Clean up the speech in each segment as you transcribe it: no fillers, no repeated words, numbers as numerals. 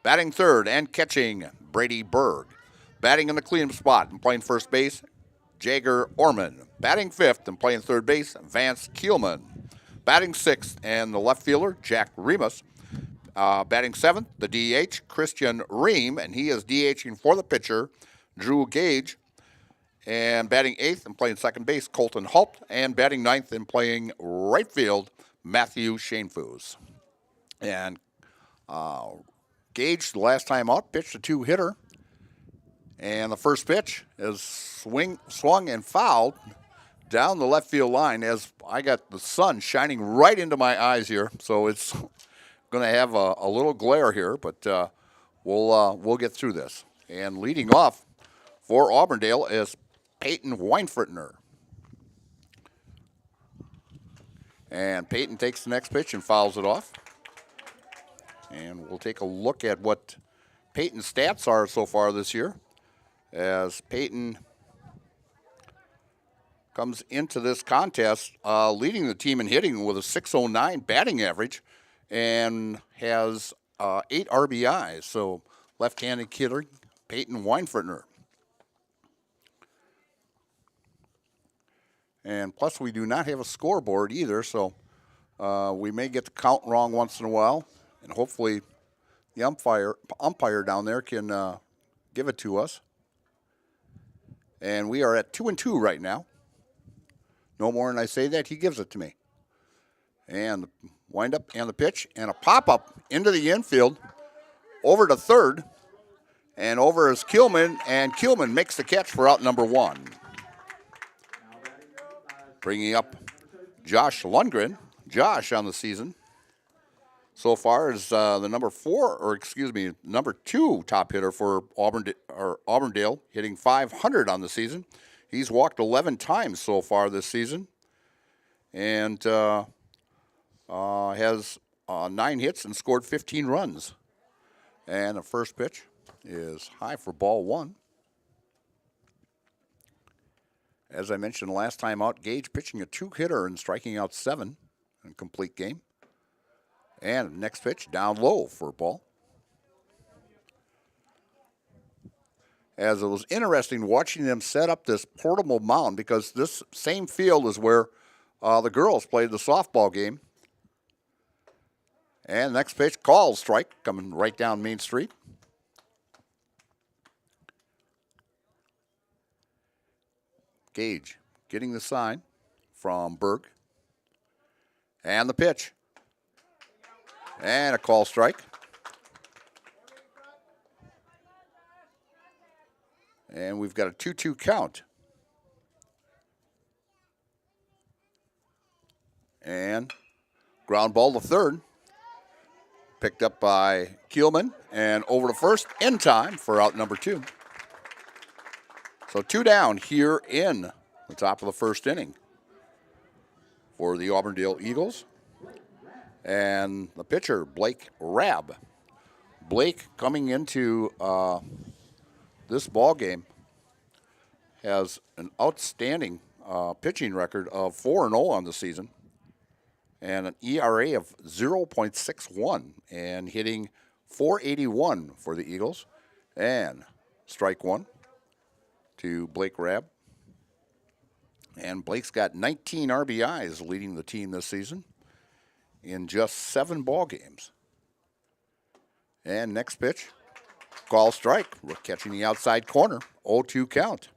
Batting third and catching, Brady Berg. Batting in the cleanup spot and playing first base, Jagger Orman. Batting fifth and playing third base, Vance Keelman. Batting sixth and the left fielder, Jack Remus. Batting seventh, the DH, Christian Ream, and he is DHing for the pitcher, Drew Gage. And batting eighth and playing second base, Colton Halt. And batting ninth and playing right field, Matthew Shanefoos. And Gage, the last time out, pitched a two-hitter. And the first pitch is swung and fouled down the left field line as I got the sun shining right into my eyes here. So it's going to have a little glare here, but we'll get through this. And leading off for Auburndale is Peyton Weinfurtner. And Peyton takes the next pitch and fouls it off. And we'll take a look at what Peyton's stats are so far this year, as Peyton comes into this contest leading the team in hitting with a .609 batting average and has 8 RBIs. So left-handed hitter Peyton Weinfurtner. And plus we do not have a scoreboard either, so we may get the count wrong once in a while, and hopefully the umpire down there can give it to us. And we are at 2-2 right now. No more than I say that, he gives it to me. And the wind-up and the pitch and a pop-up into the infield over to third. And over is Keelman, and Keelman makes the catch for out number one. Bringing up Josh Lundgren. Josh on the season so far is the number 2 top hitter for Auburndale, hitting .500 on the season. He's walked 11 times so far this season, and has 9 hits and scored 15 runs. And the first pitch is high for ball 1. As I mentioned last time out, Gage pitching a 2-hitter and striking out 7 in complete game. And next pitch down low for ball. As it was interesting watching them set up this portable mound, because this same field is where the girls played the softball game. And next pitch, called strike, coming right down Main Street. Gage getting the sign from Berg. And the pitch. And a call strike. And we've got a 2-2 count. And ground ball to third. Picked up by Keelman and over to first in time for out number 2. So 2 down here in the top of the first inning for the Auburndale Eagles. And the pitcher, Blake Rabb. Blake, coming into this ball game, has an outstanding pitching record of 4-0 on the season and an ERA of 0.61 and hitting .481 for the Eagles. And strike 1 to Blake Rabb. And Blake's got 19 RBIs leading the team this season in just 7 ball games. And next pitch, call strike. We're catching the outside corner, 0-2 count.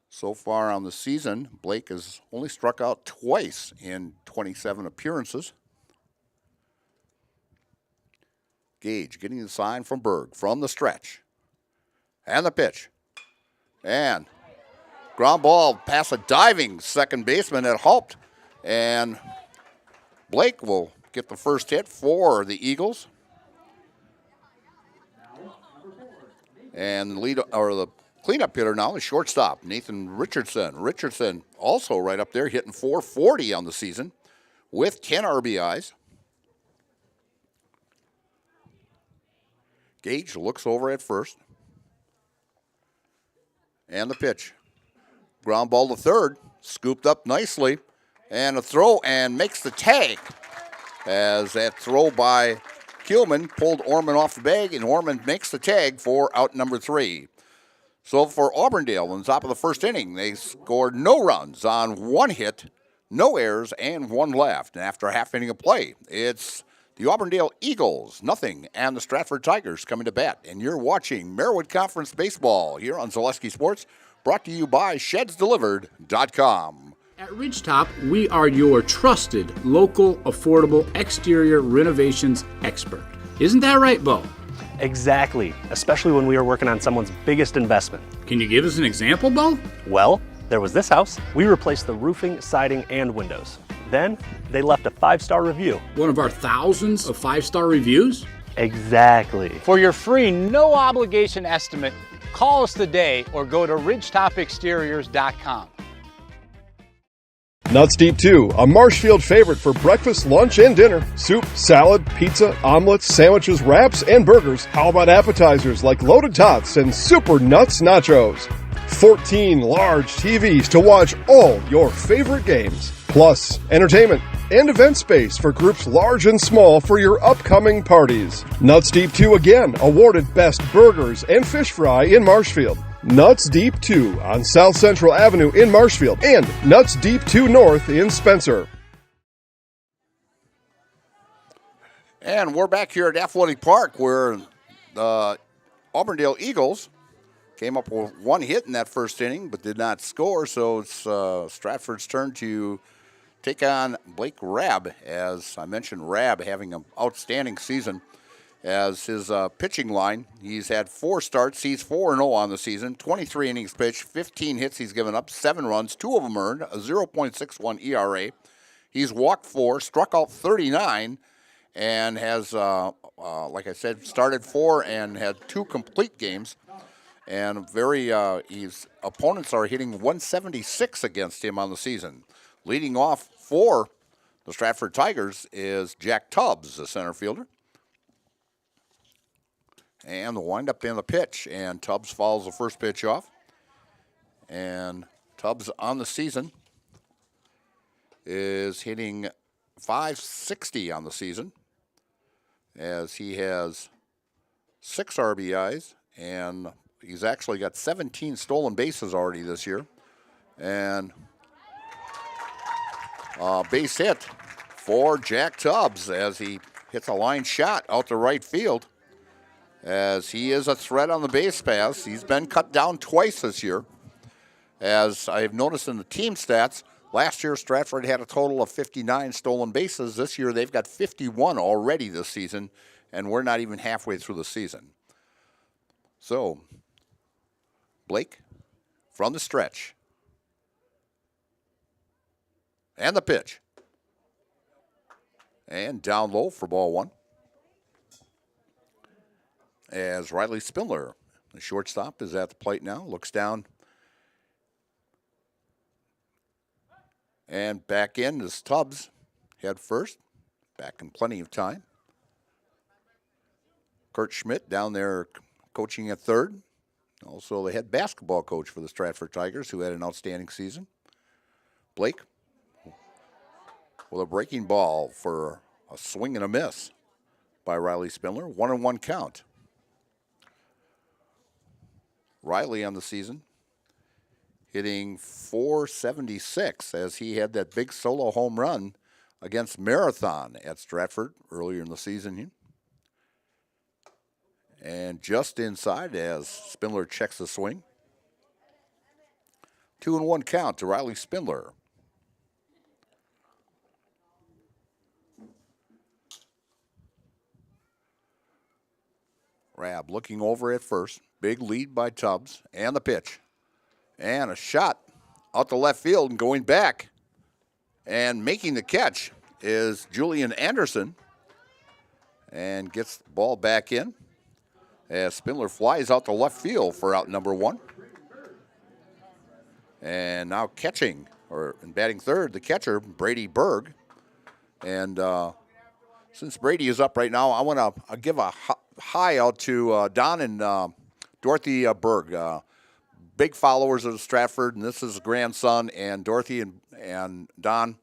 So far on the season, Blake has only struck out twice in 27 appearances. Gage getting the sign from Berg from the stretch. And the pitch. And ground ball past a diving second baseman at Halt. And Blake will get the first hit for the Eagles. And the cleanup hitter now is shortstop, Nathan Richardson. Richardson also right up there, hitting .440 on the season with 10 RBIs. Gage looks over at first. And the pitch. Ground ball to third, scooped up nicely, and a throw, and makes the tag. as that throw by Kuhlman pulled Orman off the bag, and Orman makes the tag for out number 3. So for Auburndale, in the top of the first inning, they scored no runs on 1 hit, no errors, and 1 left. And after a half inning of play, it's the Auburndale Eagles, nothing, and the Stratford Tigers coming to bat. And you're watching Merriwood Conference Baseball here on Zaleski Sports, brought to you by ShedsDelivered.com. At Ridgetop, we are your trusted, local, affordable exterior renovations expert. Isn't that right, Bo? Exactly, especially when we are working on someone's biggest investment. Can you give us an example, Bo? Well, there was this house. We replaced the roofing, siding, and windows. Then, they left a 5-star review. One of our thousands of 5-star reviews? Exactly. For your free, no-obligation estimate, call us today or go to ridgetopexteriors.com. Nuts Deep 2, a Marshfield favorite for breakfast, lunch, and dinner. Soup, salad, pizza, omelets, sandwiches, wraps, and burgers. How about appetizers like loaded tots and super nuts nachos? 14 large TVs to watch all your favorite games. Plus, entertainment and event space for groups large and small for your upcoming parties. Nuts Deep 2 again, awarded Best Burgers and Fish Fry in Marshfield. Nuts Deep 2 on South Central Avenue in Marshfield and Nuts Deep 2 North in Spencer. And we're back here at Athletic Park where the Auburndale Eagles came up with 1 hit in that first inning but did not score, so it's Stratford's turn to take on Blake Rabb. As I mentioned, Rabb having an outstanding season. As his pitching line, he's had 4 starts. He's 4-0 on the season, 23 innings pitched, 15 hits he's given up, 7 runs, 2 of them earned, a 0.61 ERA. He's walked 4, struck out 39, and has, like I said, started 4 and had 2 complete games. And his opponents are hitting 176 against him on the season. Leading off for the Stratford Tigers is Jack Tubbs, the center fielder. And the windup in the pitch, and Tubbs fouls the first pitch off. And Tubbs on the season is hitting .560 on the season, as he has 6 RBIs, and he's actually got 17 stolen bases already this year. And base hit for Jack Tubbs as he hits a line shot out to right field. As he is a threat on the base paths. He's been cut down twice this year. As I've noticed in the team stats, last year Stratford had a total of 59 stolen bases. This year they've got 51 already this season, and we're not even halfway through the season. So, Blake from the stretch. And the pitch. And down low for ball 1. As Riley Spindler, the shortstop, is at the plate now, looks down. And back in is Tubbs, head first, back in plenty of time. Kurt Schmidt down there coaching at third. Also the head basketball coach for the Stratford Tigers, who had an outstanding season. Blake with a breaking ball for a swing and a miss by Riley Spindler. 1-1 count. Riley on the season hitting .476 as he had that big solo home run against Marathon at Stratford earlier in the season. And just inside as Spindler checks the swing. 2-1 count to Riley Spindler. Rabb looking over at first. Big lead by Tubbs, and the pitch. And a shot out to left field and going back. And making the catch is Julian Anderson. And gets the ball back in as Spindler flies out to left field for out number 1. And now catching, or batting third, the catcher, Brady Berg. And since Brady is up right now, I want to give a hi out to Don and Dorothy Berg, big followers of Stratford, and this is his grandson, and Dorothy and Don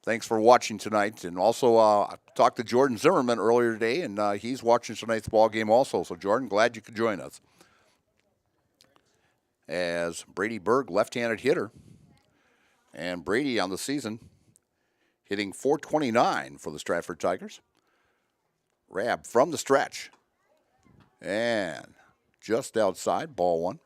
thanks for watching tonight. And also, I talked to Jordan Zimmerman earlier today, and he's watching tonight's ball game also. So, Jordan, glad you could join us. As Brady Berg, left-handed hitter. And Brady on the season hitting .429 for the Stratford Tigers. Rab from the stretch. And just outside, ball one.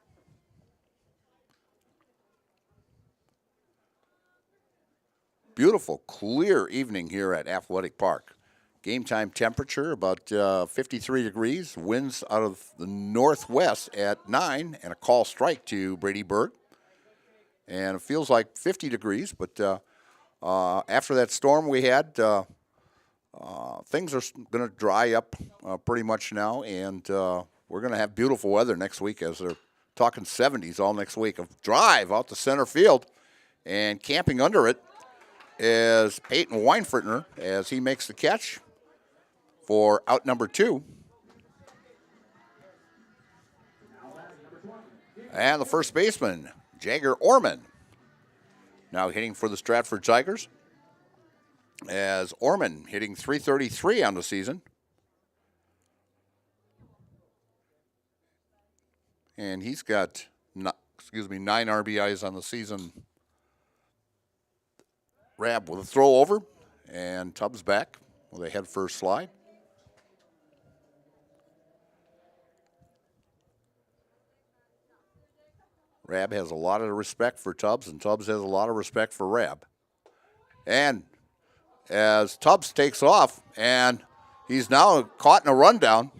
Beautiful, clear evening here at Athletic Park. Game time temperature about 53 degrees. Winds out of the northwest at 9, and a call strike to Brady Berg. And it feels like 50 degrees, but after that storm we had, things are going to dry up pretty much now, and we're going to have beautiful weather next week, as they're talking 70s all next week. A drive out to center field, and camping under it is Peyton Weinfurtner as he makes the catch for out number 2. And the first baseman, Jagger Orman, now hitting for the Stratford Tigers, as Orman hitting .333 on the season. And he's got 9 RBIs on the season. Rab with a throw over, and Tubbs back with a head first slide. Rab has a lot of respect for Tubbs, and Tubbs has a lot of respect for Rab. And as Tubbs takes off, and he's now caught in a rundown,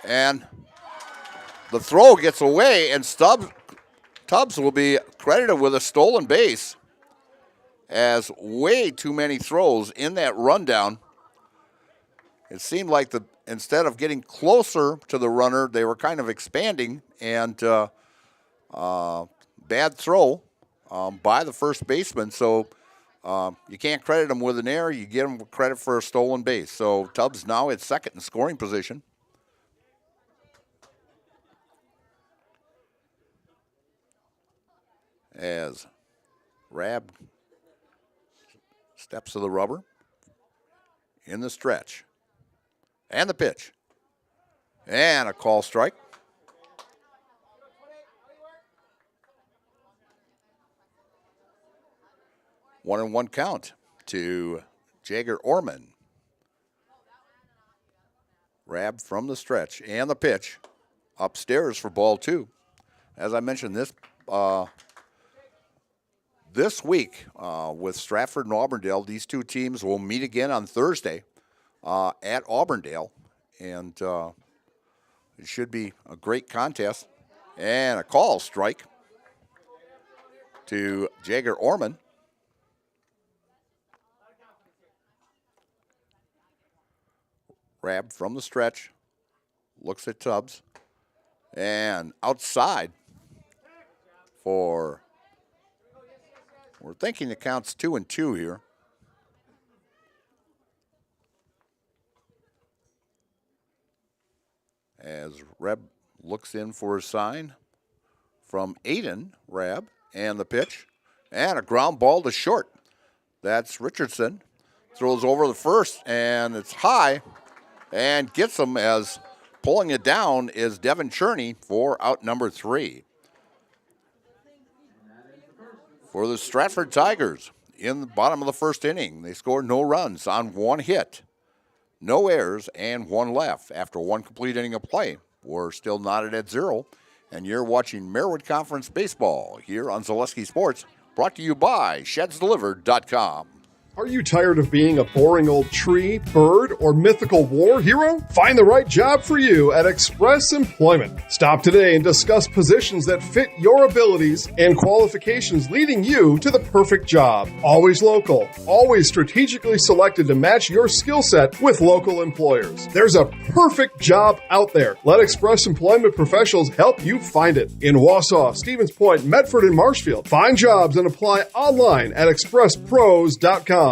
and the throw gets away, and Tubbs will be credited with a stolen base, as way too many throws in that rundown. It seemed like instead of getting closer to the runner, they were kind of expanding, and bad throw by the first baseman. So you can't credit him with an error. You get him credit for a stolen base. So Tubbs now at second in scoring position. As Rab steps to the rubber in the stretch. And the pitch. And a call strike. One and one count to Jagger Orman. Rab from the stretch and the pitch. Upstairs for ball 2. As I mentioned, this week with Stratford and Auburndale, these two teams will meet again on Thursday at Auburndale, and it should be a great contest. And a call strike to Jagger Orman. Rab from the stretch, looks at Tubbs, and outside for, we're thinking it counts 2-2 here. As Reb looks in for a sign from Aiden Rab, and the pitch, and a ground ball to short. That's Richardson. Throws over the first, and it's high, and gets him, as pulling it down is Devin Cherney for out number 3. For the Stratford Tigers, in the bottom of the first inning, they scored no runs on 1 hit. No errors and 1 left. After 1 complete inning of play, we're still knotted at 0. And you're watching Marywood Conference Baseball here on Zaleski Sports, brought to you by ShedsDelivered.com. Are you tired of being a boring old tree, bird, or mythical war hero? Find the right job for you at Express Employment. Stop today and discuss positions that fit your abilities and qualifications, leading you to the perfect job. Always local, always strategically selected to match your skill set with local employers. There's a perfect job out there. Let Express Employment professionals help you find it. In Wausau, Stevens Point, Medford, and Marshfield. Find jobs and apply online at expresspros.com.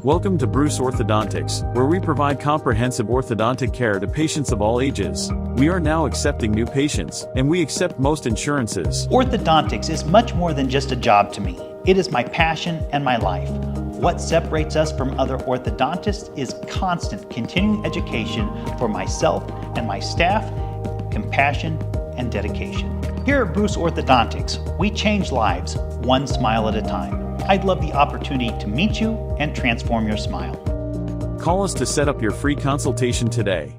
Welcome to Bruce Orthodontics, where we provide comprehensive orthodontic care to patients of all ages. We are now accepting new patients, and we accept most insurances. Orthodontics is much more than just a job to me. It is my passion and my life. What separates us from other orthodontists is constant continuing education for myself and my staff, compassion, and dedication. Here at Bruce Orthodontics, we change lives one smile at a time. I'd love the opportunity to meet you and transform your smile. Call us to set up your free consultation today.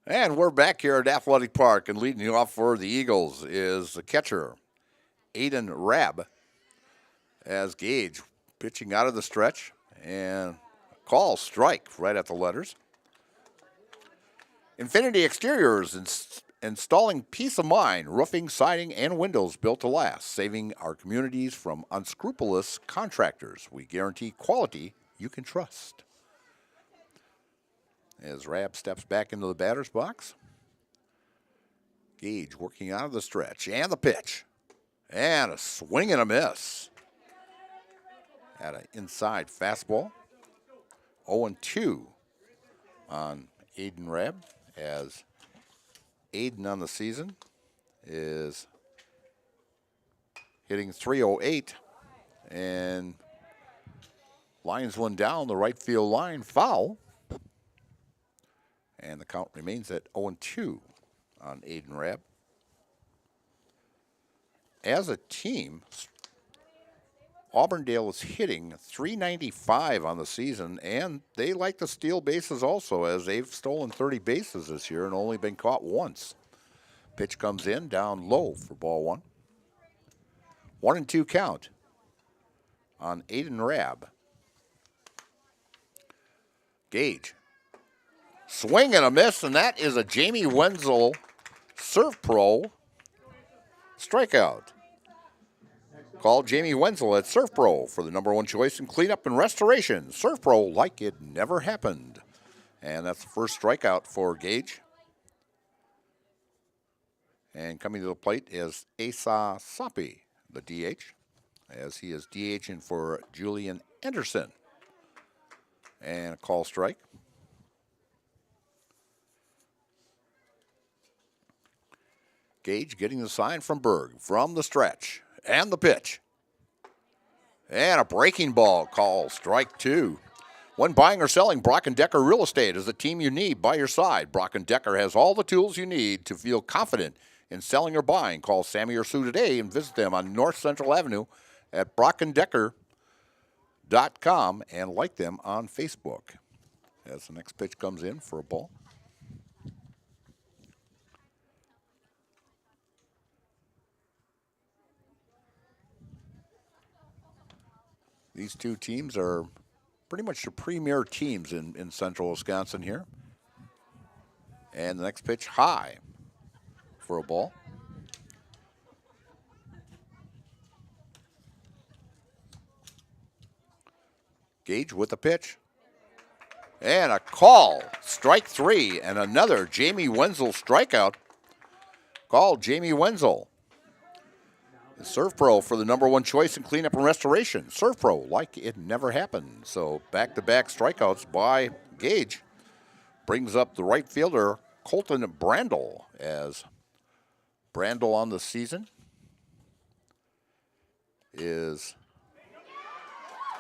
And we're back here at Athletic Park, and leading you off for the Eagles is the catcher, Aiden Rabb, as Gage pitching out of the stretch, and call strike right at the letters. Infinity Exteriors, installing peace of mind, roofing, siding, and windows built to last, saving our communities from unscrupulous contractors. We guarantee quality you can trust. As Rabb steps back into the batter's box, Gage working out of the stretch, and the pitch, and a swing and a miss at an inside fastball. 0-2 on Aiden Rabb, as Aiden on the season is hitting .308, and lines one down the right field line, foul. And the count remains at 0-2 on Aiden Rabb. As a team, Auburndale is hitting .395 on the season, and they like to steal bases also, as they've stolen 30 bases this year and only been caught once. Pitch comes in, down low for ball one. 1-2 count on Aiden Rabb. Gage. Swing and a miss, and that is a Jamie Wenzel Serve Pro strikeout. Call Jamie Wenzel at Surf Pro for the #1 choice in cleanup and restoration. Surf Pro like it never happened. And that's the first strikeout for Gage. And coming to the plate is Asa Sapi, the DH, as he is DHing for Julian Anderson. And a call strike. Gage getting the sign from Berg from the stretch, and the pitch. And a breaking ball, call strike two. When buying or selling, Brock & Decker Real Estate is the team you need by your side. Brock & Decker has all the tools you need to feel confident in selling or buying. Call Sammy or Sue today and visit them on North Central Avenue at brockanddecker.com and like them on Facebook. As the next pitch comes in for a ball. These two teams are pretty much the premier teams in central Wisconsin here. And the next pitch high for a ball. Gage with the pitch. And a call, strike three, and another Jamie Wenzel strikeout. Called Jamie Wenzel. Surf Pro for the #1 choice in cleanup and restoration. Surf Pro like it never happened. So back-to-back strikeouts by Gage brings up the right fielder Colton Brandel, as Brandel on the season is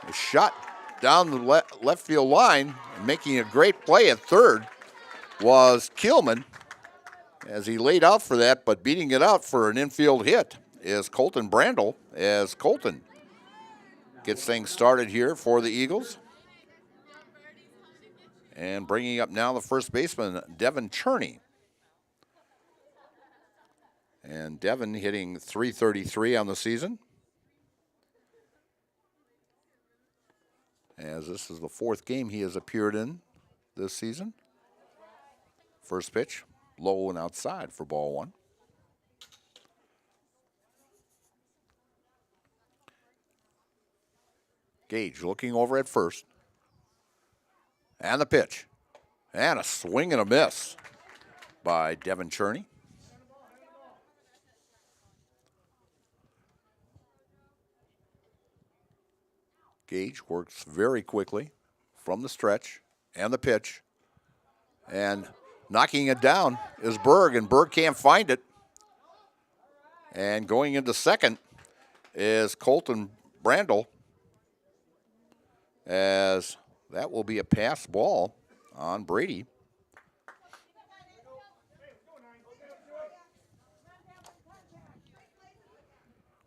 a shot down the left field line. Making a great play at third was Keelman, as he laid out for that, but beating it out for an infield hit is Colton Brandel, as Colton gets things started here for the Eagles. And bringing up now the first baseman, Devin Cherney. And Devin hitting .333 on the season, as this is the fourth game he has appeared in this season. First pitch, low and outside for ball one. Gage looking over at first. And the pitch. And a swing and a miss by Devin Cherney. Gage works very quickly from the stretch and the pitch. And knocking it down is Berg, and Berg can't find it. And going into second is Colton Brandel, as that will be a pass ball on Brady.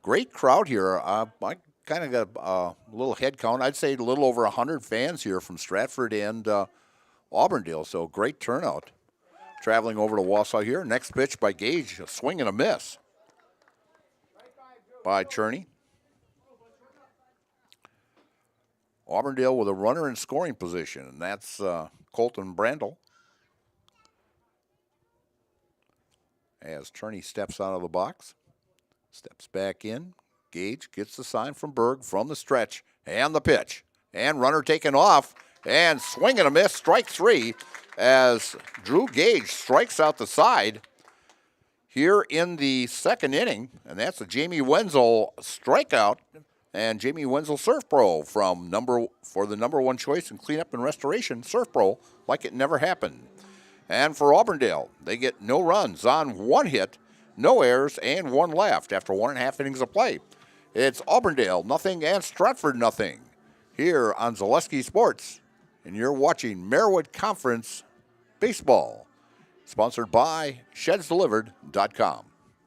Great crowd here. I kind of got a little head count. I'd say a little over 100 fans here from Stratford and Auburndale, so great turnout. Traveling over to Wausau here. Next pitch by Gage, a swing and a miss by Cherney. Auburndale with a runner in scoring position, and that's Colton Brandel. As Cherney steps out of the box, steps back in. Gage gets the sign from Berg from the stretch, and the pitch. And runner taken off, and swing and a miss, strike three, as Drew Gage strikes out the side here in the second inning, and that's a Jamie Wenzel strikeout. And Jamie Wenzel, Surf Pro, for the number one choice in cleanup and restoration, Surf Pro, like it never happened. And for Auburndale, they get no runs on one hit, no errors, and one left after 1.5 innings of play. It's Auburndale nothing and Stratford nothing here on Zaleski Sports. And you're watching Merriwood Conference Baseball, sponsored by ShedsDelivered.com.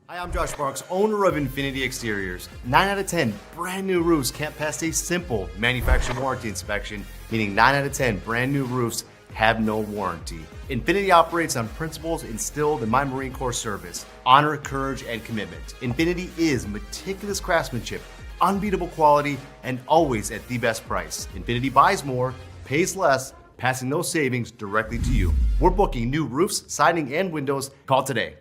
Hi, I'm Josh Marks, owner of Infinity Exteriors. 9 out of 10 brand new roofs can't pass a simple manufacturer warranty inspection, meaning 9 out of 10 brand new roofs have no warranty. Infinity operates on principles instilled in my Marine Corps service: honor, courage, and commitment. Infinity is meticulous craftsmanship, unbeatable quality, and always at the best price. Infinity buys more, pays less, passing those savings directly to you. We're booking new roofs, siding, and windows. Call today.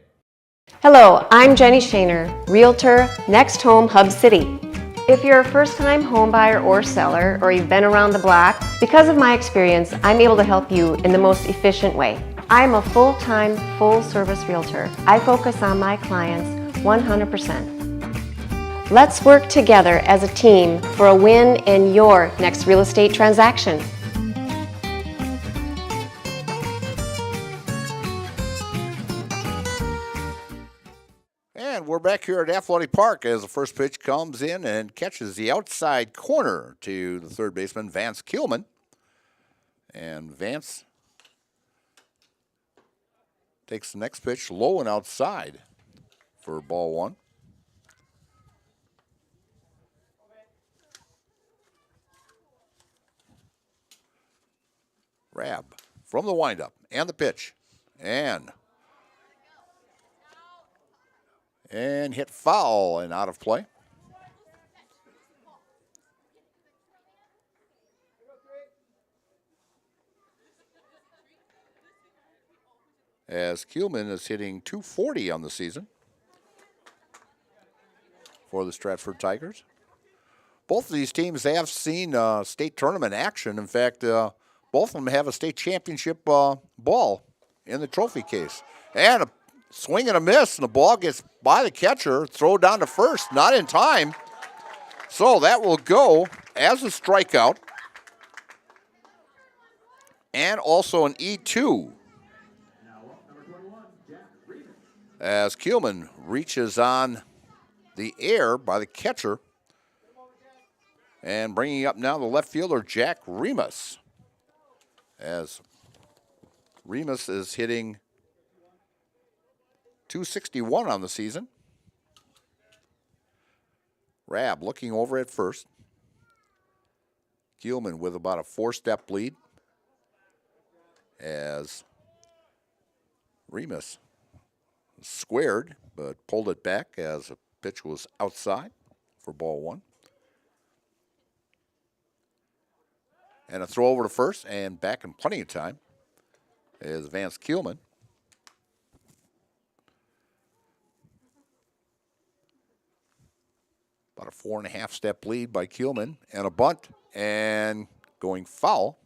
Hello, I'm Jenny Shaner, Realtor, Next Home Hub City. If you're a first-time home buyer or seller, or you've been around the block, because of my experience, I'm able to help you in the most efficient way. I'm a full-time, full-service realtor. I focus on my clients 100%. Let's work together as a team for a win in your next real estate transaction. And we're back here at Athletic Park as the first pitch comes in and catches the outside corner to the third baseman, Vance Keelman. And Vance takes the next pitch low and outside for ball one. Rab from the windup and the pitch. And hit foul and out of play. As Keelman is hitting .240 on the season for the Stratford Tigers. Both of these teams have seen state tournament action. In fact, both of them have a state championship ball in the trophy case. And a swing and a miss, and the ball gets by the catcher, throw down to first, not in time. So that will go as a strikeout and also an E2. As Keelman reaches on the air by the catcher, and bringing up now the left fielder, Jack Remus. As Remus is hitting .261 on the season. Rab looking over at first. Keelman with about a 4-step lead as Remus squared but pulled it back as the pitch was outside for ball one. And a throw over to first and back in plenty of time is Vance Keelman. About a 4.5-step lead by Keelman, and a bunt and going foul.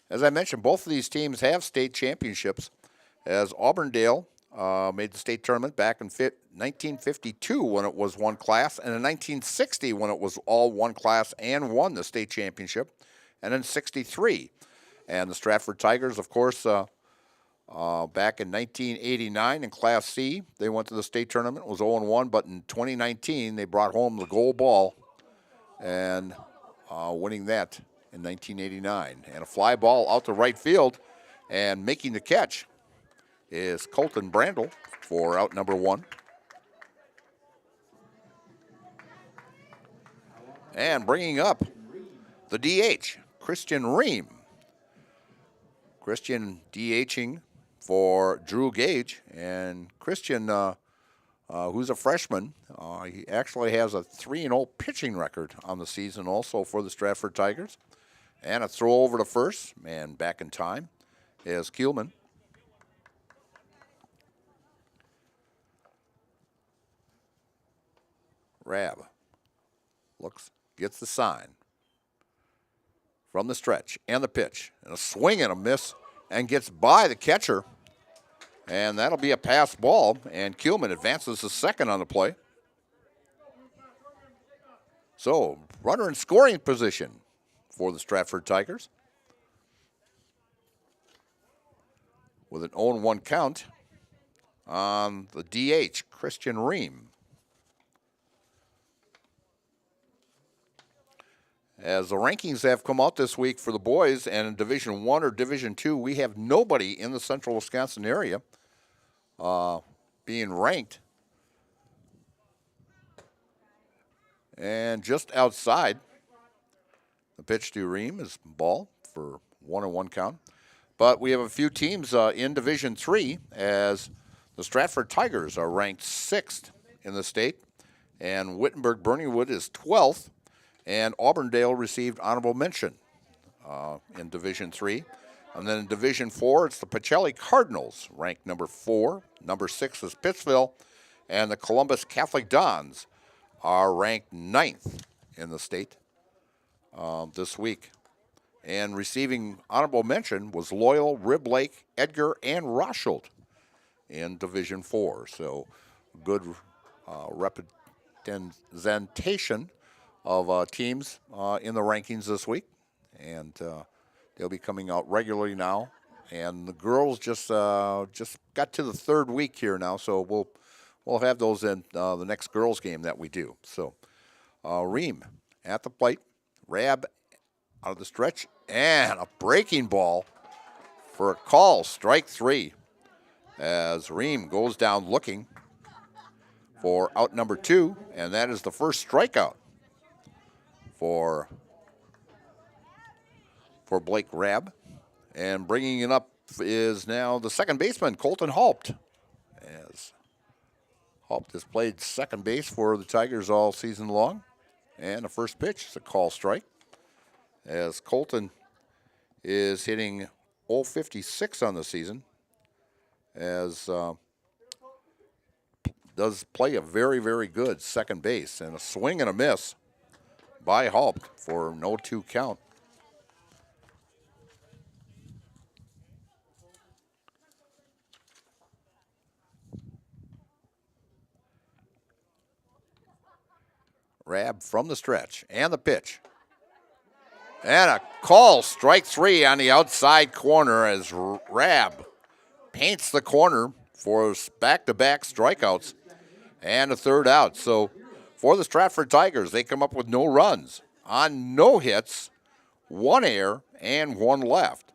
As I mentioned, both of these teams have state championships, as Auburndale made the state tournament back in 1952 when it was one class, and in 1960 when it was all one class and won the state championship, and in 63. And the Stratford Tigers, of course, Back in 1989 in Class C, they went to the state tournament, was 0-1, but in 2019 they brought home the gold ball and winning that in 1989. And a fly ball out to right field, and making the catch is Colton Brandel for out number 1. And bringing up the DH, Christian Ream. Christian DHing for Drew Gage, and Christian, who's a freshman, he actually has a 3-0 pitching record on the season also for the Stratford Tigers. And a throw over to first, and back in time is Kuhlman. Rab looks, gets the sign from the stretch and the pitch, and a swing and a miss, and gets by the catcher, and that'll be a pass ball, and Kuhlman advances to second on the play. So, runner in scoring position for the Stratford Tigers with an 0-1 count on the DH, Christian Ream. As the rankings have come out this week for the boys, and in Division I or Division II, we have nobody in the central Wisconsin area being ranked. And just outside, the pitch to Ream is ball for 1-1 count. But we have a few teams in Division III, as the Stratford Tigers are ranked 6th in the state, and Wittenberg-Burneywood is 12th. And Auburndale received honorable mention in Division III. And then in Division IV, it's the Pacelli Cardinals, ranked number 4. Number 6 is Pittsville. And the Columbus Catholic Dons are ranked 9th in the state this week. And receiving honorable mention was Loyal, Rib Lake, Edgar, and Rosholt in Division IV. So good representation of teams in the rankings this week, and they'll be coming out regularly now. And the girls just got to the 3rd week here now, so we'll have those in the next girls game that we do. So Ream at the plate, Rab out of the stretch, and a breaking ball for a call, strike 3, as Ream goes down looking for out number 2, and that is the first strikeout for Blake Rab. And bringing it up is now the second baseman, Colton Haupt. As Haupt has played second base for the Tigers all season long. And the first pitch is a call strike, as Colton is hitting .056 on the season, as does play a very, very good second base, and a swing and a miss by Haupt for an 0-2 count. Rab from the stretch, and the pitch. And a call, strike 3 on the outside corner, as Rab paints the corner for back-to-back strikeouts and a third out. So for the Stratford Tigers, they come up with no runs on no hits, 1 error, and 1 left.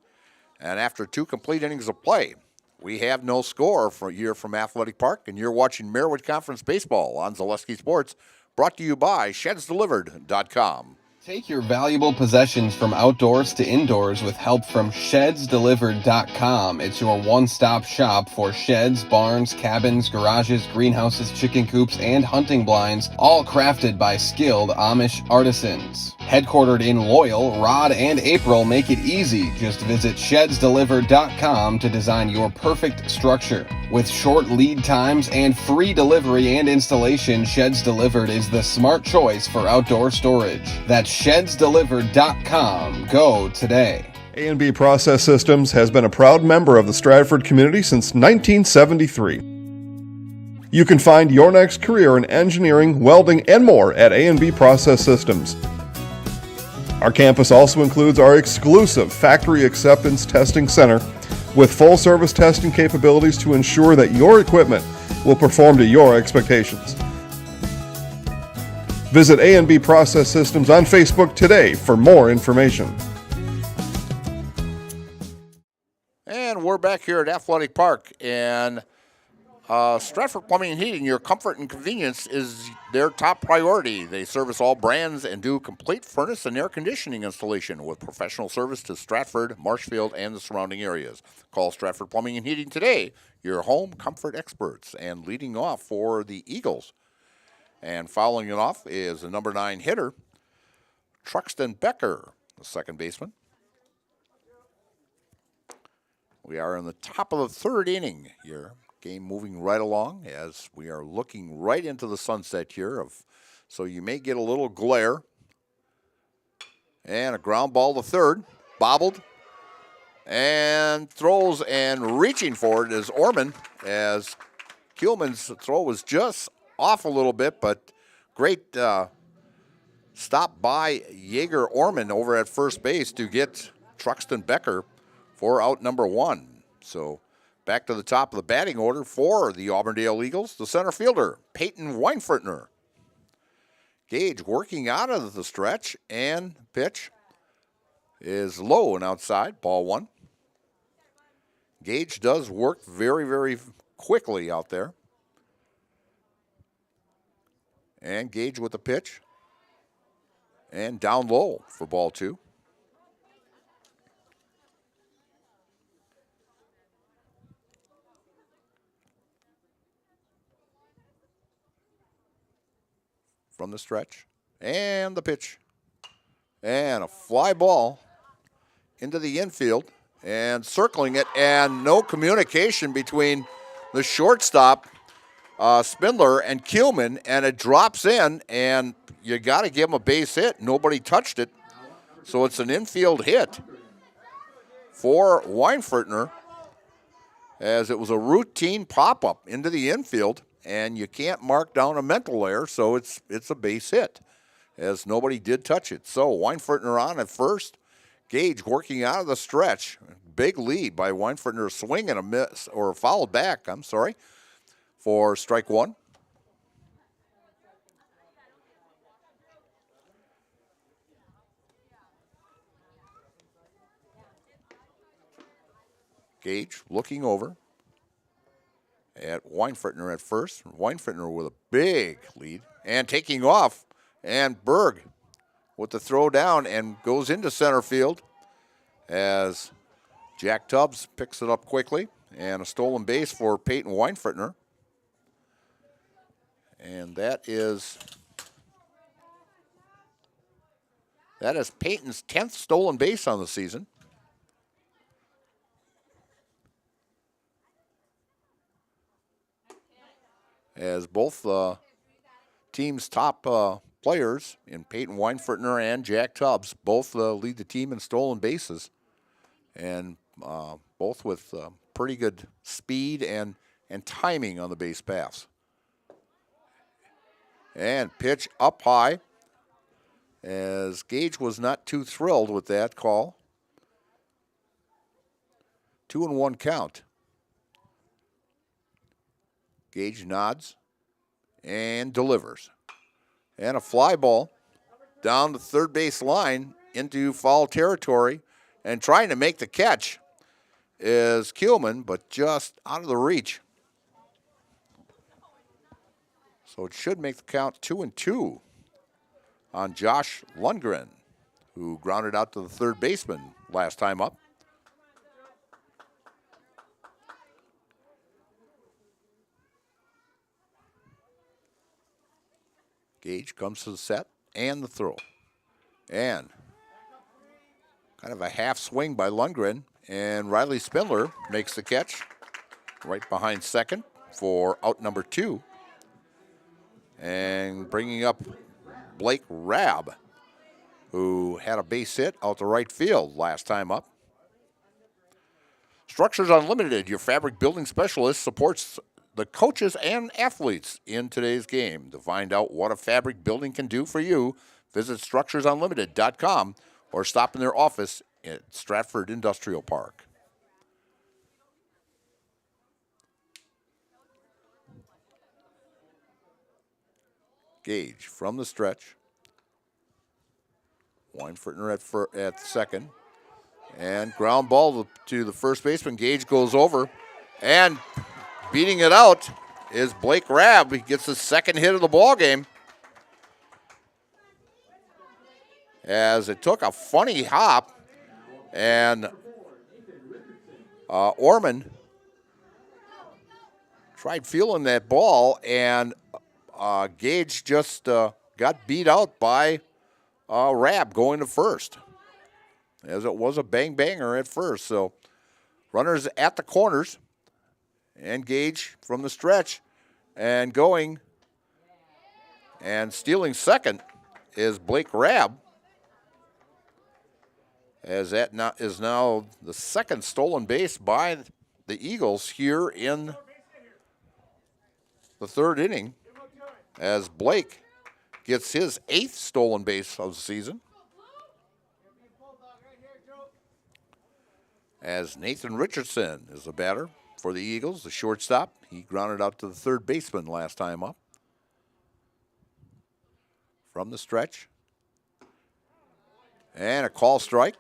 And after 2 complete innings of play, we have no score for a year from Athletic Park, and you're watching Merriwood Conference Baseball on Zaleski Sports, brought to you by ShedsDelivered.com. Take your valuable possessions from outdoors to indoors with help from ShedsDelivered.com. It's your one-stop shop for sheds, barns, cabins, garages, greenhouses, chicken coops, and hunting blinds, all crafted by skilled Amish artisans. Headquartered in Loyal, Rod and April make it easy. Just visit ShedsDelivered.com to design your perfect structure. With short lead times and free delivery and installation, Sheds Delivered is the smart choice for outdoor storage. That's ShedsDelivered.com. Go today. A&B Process Systems has been a proud member of the Stratford community since 1973. You can find your next career in engineering, welding, and more at A&B Process Systems. Our campus also includes our exclusive Factory Acceptance Testing Center, with full service testing capabilities to ensure that your equipment will perform to your expectations. Visit A&B Process Systems on Facebook today for more information. And we're back here at Athletic Park, and Stratford Plumbing and Heating, your comfort and convenience is their top priority. They service all brands and do complete furnace and air conditioning installation with professional service to Stratford, Marshfield, and the surrounding areas. Call Stratford Plumbing and Heating today, your home comfort experts. And leading off for the Eagles, and fouling it off is the number 9 hitter, Truxton Becker, the second baseman. We are in the top of the third inning here. Game moving right along as we are looking right into the sunset here. So you may get a little glare. And a ground ball to third, bobbled, and throws and reaching for it is Orman, as Kuhlman's throw was just off a little bit, but great stop by Jaeger Orman over at first base to get Truxton Becker for out number 1. So back to the top of the batting order for the Auburndale Eagles, the center fielder, Peyton Weinfurtner. Gage working out of the stretch, and pitch is low and outside, ball 1. Gage does work very, very quickly out there. And Gage with the pitch. And down low for ball 2. From the stretch, and the pitch, and a fly ball into the infield, and circling it, and no communication between the shortstop, Spindler, and Kuhlman, and it drops in, and you got to give him a base hit. Nobody touched it, so it's an infield hit for Weinfurtner, as it was a routine pop-up into the infield. And you can't mark down a mental error, so it's a base hit, as nobody did touch it. So Weinfurtner on at first. Gage working out of the stretch. Big lead by Weinfurtner, swing and a miss, or fouled back, for strike 1. Gage looking over at Weinfurtner at first. Weinfurtner with a big lead and taking off, and Berg with the throw down and goes into center field as Jack Tubbs picks it up quickly, and a stolen base for Peyton Weinfurtner. And that is Peyton's 10th stolen base on the season. As both team's top players in Peyton Weinfurtner and Jack Tubbs both lead the team in stolen bases, and both with pretty good speed and timing on the base paths. And pitch up high, as Gage was not too thrilled with that call. 2-1 count. Gage nods and delivers. And a fly ball down the third base line into foul territory, and trying to make the catch is Kuhlman, but just out of the reach. So it should make the count 2-2 on Josh Lundgren, who grounded out to the third baseman last time up. Gage comes to the set and the throw. And kind of a half swing by Lundgren, and Riley Spindler makes the catch right behind second for out number 2. And bringing up Blake Rabb, who had a base hit out to right field last time up. Structures Unlimited, your fabric building specialist, supports the coaches and athletes in today's game. To find out what a fabric building can do for you, visit structuresunlimited.com or stop in their office at Stratford Industrial Park. Gage from the stretch. Weinfurtner at second. And ground ball to the first baseman. Gage goes over. And beating it out is Blake Rabb. He gets his second hit of the ball game. As it took a funny hop. And Orman tried feeling that ball. And Gage just got beat out by Rabb going to first, as it was a bang-banger at first. So runners at the corners, and Gage from the stretch, and going and stealing second is Blake Rabb, as that is now the second stolen base by the Eagles here in the third inning, as Blake gets his 8th stolen base of the season. As Nathan Richardson is the batter for the Eagles, the shortstop. He grounded out to the third baseman last time up. From the stretch. And a call strike.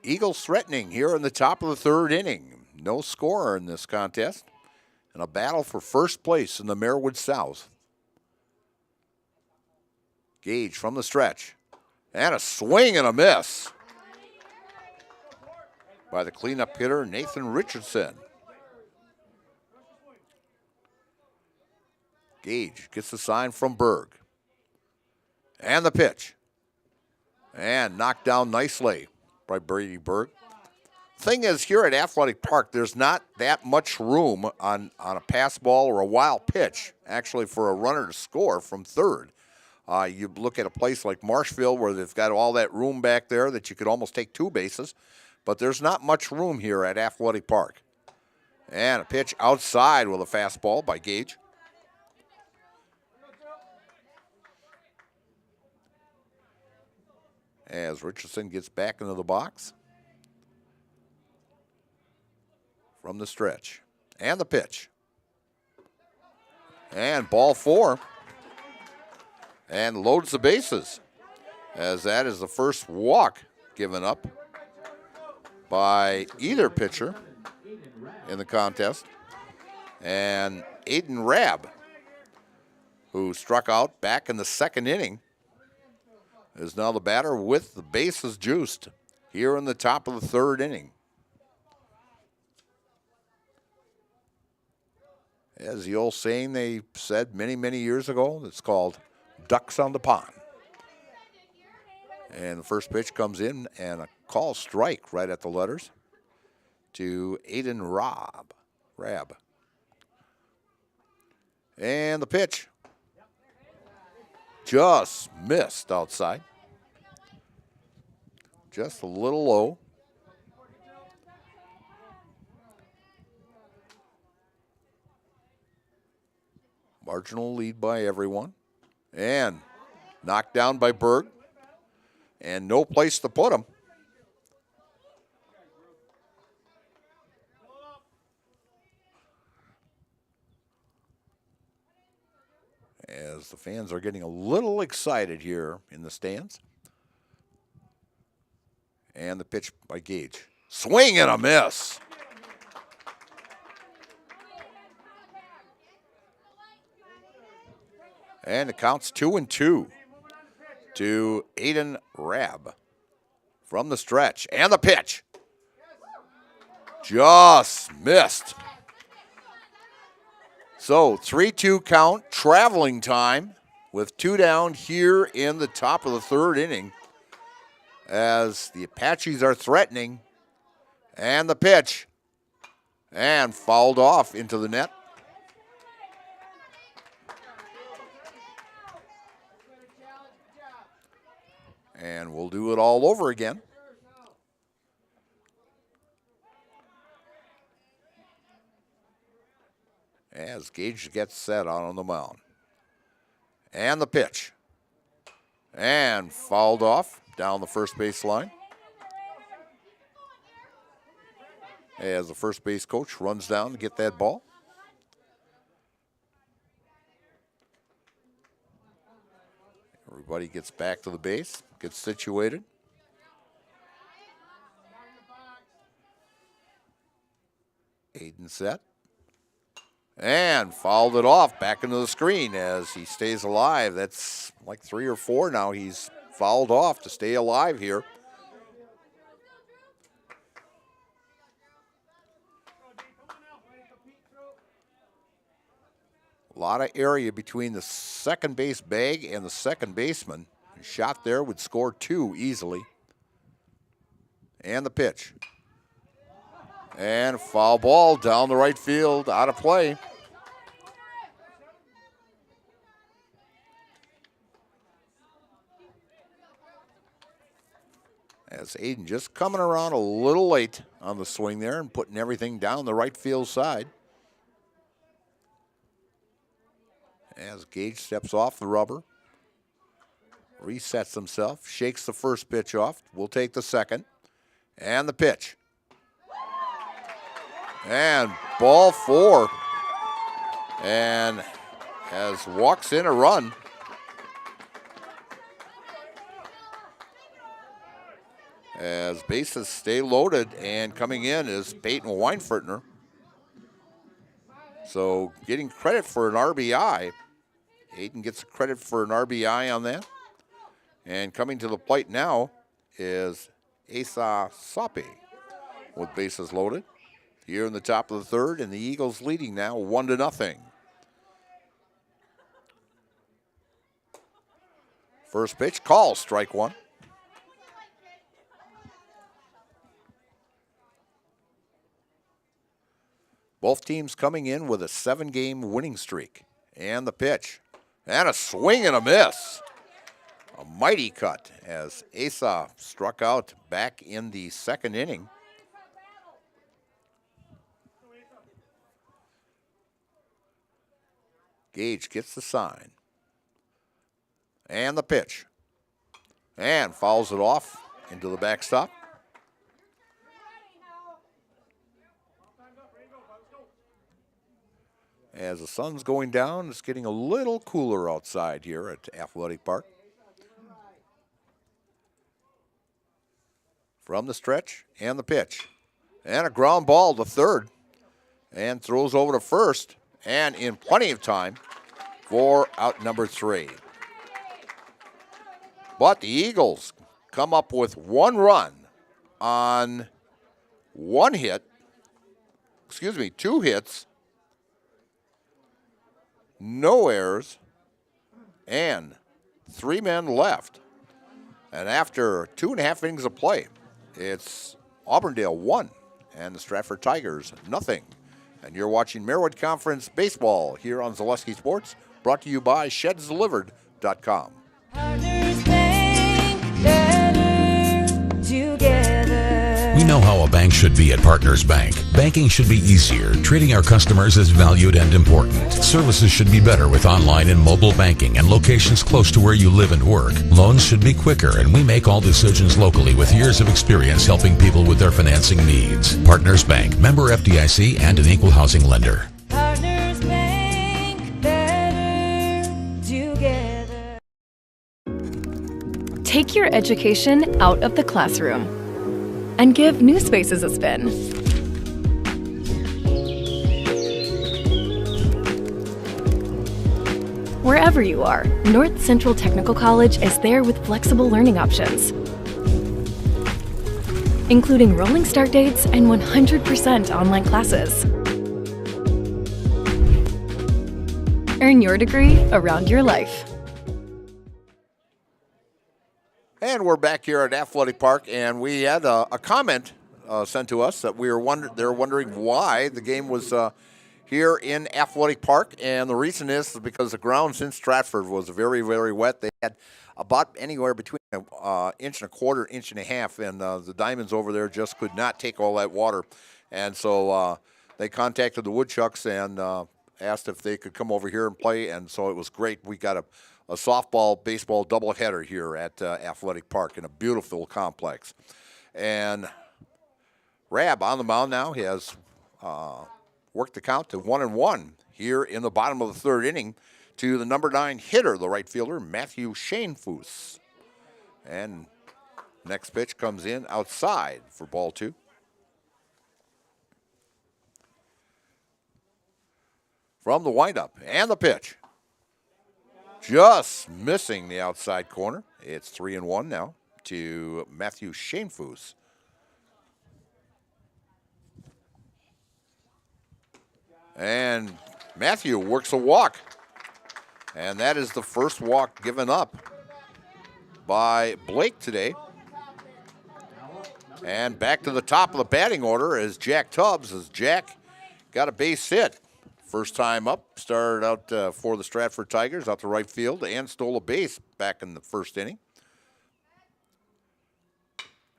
Eagles threatening here in the top of the third inning. No scorer in this contest. And a battle for first place in the Marewood South. Gage from the stretch. And a swing and a miss by the cleanup hitter, Nathan Richardson. Gage gets the sign from Berg. And the pitch. And knocked down nicely by Brady Berg. Thing is, here at Athletic Park, there's not that much room on a pass ball or a wild pitch, actually, for a runner to score from third. You look at a place like Marshfield where they've got all that room back there that you could almost take 2 bases, but there's not much room here at Athletic Park. And a pitch outside with a fastball by Gage. As Richardson gets back into the box. From the stretch. And the pitch. And ball 4. And loads the bases, as that is the first walk given up by either pitcher in the contest. And Aiden Rabb, who struck out back in the second inning, is now the batter with the bases juiced here in the top of the third inning. As the old saying they said many, many years ago, it's called ducks on the pond. And the first pitch comes in, and a call strike right at the letters to Aiden Rabb. And the pitch just missed outside. Just a little low. Marginal lead by everyone. And knocked down by Berg. And no place to put him. As the fans are getting a little excited here in the stands. And the pitch by Gage. Swing and a miss. And it counts 2-2 to Aiden Rabb from the stretch. And the pitch. Just missed. So 3-2 count, traveling time with 2 down here in the top of the third inning as the Apaches are threatening. And the pitch. And fouled off into the net. And we'll do it all over again. As Gage gets set out on the mound. And the pitch. And fouled off down the first base line. As the first base coach runs down to get that ball. Everybody gets back to the base, gets situated. Aiden set. And fouled it off back into the screen as he stays alive. That's like 3 or 4 now. He's fouled off to stay alive here. A lot of area between the second base bag and the second baseman. A shot there would score 2 easily. And the pitch. And foul ball down the right field, out of play. As Aiden just coming around a little late on the swing there and putting everything down the right field side. As Gage steps off the rubber, resets himself, shakes the first pitch off. We'll take the second. And the pitch. And ball 4. And as walks in a run. As bases stay loaded, and coming in is Peyton Weinfertner. So getting credit for an RBI. Aiden gets credit for an RBI on that. And coming to the plate now is Asa Sope with bases loaded. Here in the top of the third, and the Eagles leading now 1-0. First pitch, call, strike 1. Both teams coming in with a 7-game winning streak. And the pitch. And a swing and a miss. A mighty cut as Asa struck out back in the second inning. Gage gets the sign. And the pitch. And fouls it off into the backstop. As the sun's going down, it's getting a little cooler outside here at Athletic Park. From the stretch and the pitch. And a ground ball to third. And throws over to first. And in plenty of time for out number 3. But the Eagles come up with 1 run on 2 hits, no errors, and 3 men left. And after 2.5 innings of play, it's Auburndale 1 and the Stratford Tigers 0. And you're watching Merriwood Conference Baseball here on Zaleski Sports, brought to you by ShedsDelivered.com. We know how a bank should be at Partners Bank. Banking should be easier. Treating our customers as valued and important. Services should be better with online and mobile banking and locations close to where you live and work. Loans should be quicker, and we make all decisions locally with years of experience helping people with their financing needs. Partners Bank, member FDIC, and an equal housing lender. Partners Bank, better together. Take your education out of the classroom and give New Spaces a spin. Wherever you are, North Central Technical College is there with flexible learning options, including rolling start dates and 100% online classes. Earn your degree around your life. And we're back here at Athletic Park, and we had a comment sent to us that they're wondering why the game was here in Athletic Park, and the reason is because the grounds in Stratford was very, very wet. They had about anywhere between an inch and a quarter, inch and a half, and the diamonds over there just could not take all that water, and so they contacted the Woodchucks and asked if they could come over here and play, and so it was great. We got a softball, baseball doubleheader here at Athletic Park in a beautiful complex. And Rab on the mound now. He has worked the count to 1-1 here in the bottom of the third inning to the number 9 hitter, the right fielder, Matthew Shanefoos. And next pitch comes in outside for ball 2. From the windup and the pitch. Just missing the outside corner. It's 3-1 now to Matthew Shanefoos. And Matthew works a walk. And that is the first walk given up by Blake today. And back to the top of the batting order is Jack Tubbs, as Jack got a base hit. First time up, started out for the Stratford Tigers out to right field and stole a base back in the first inning.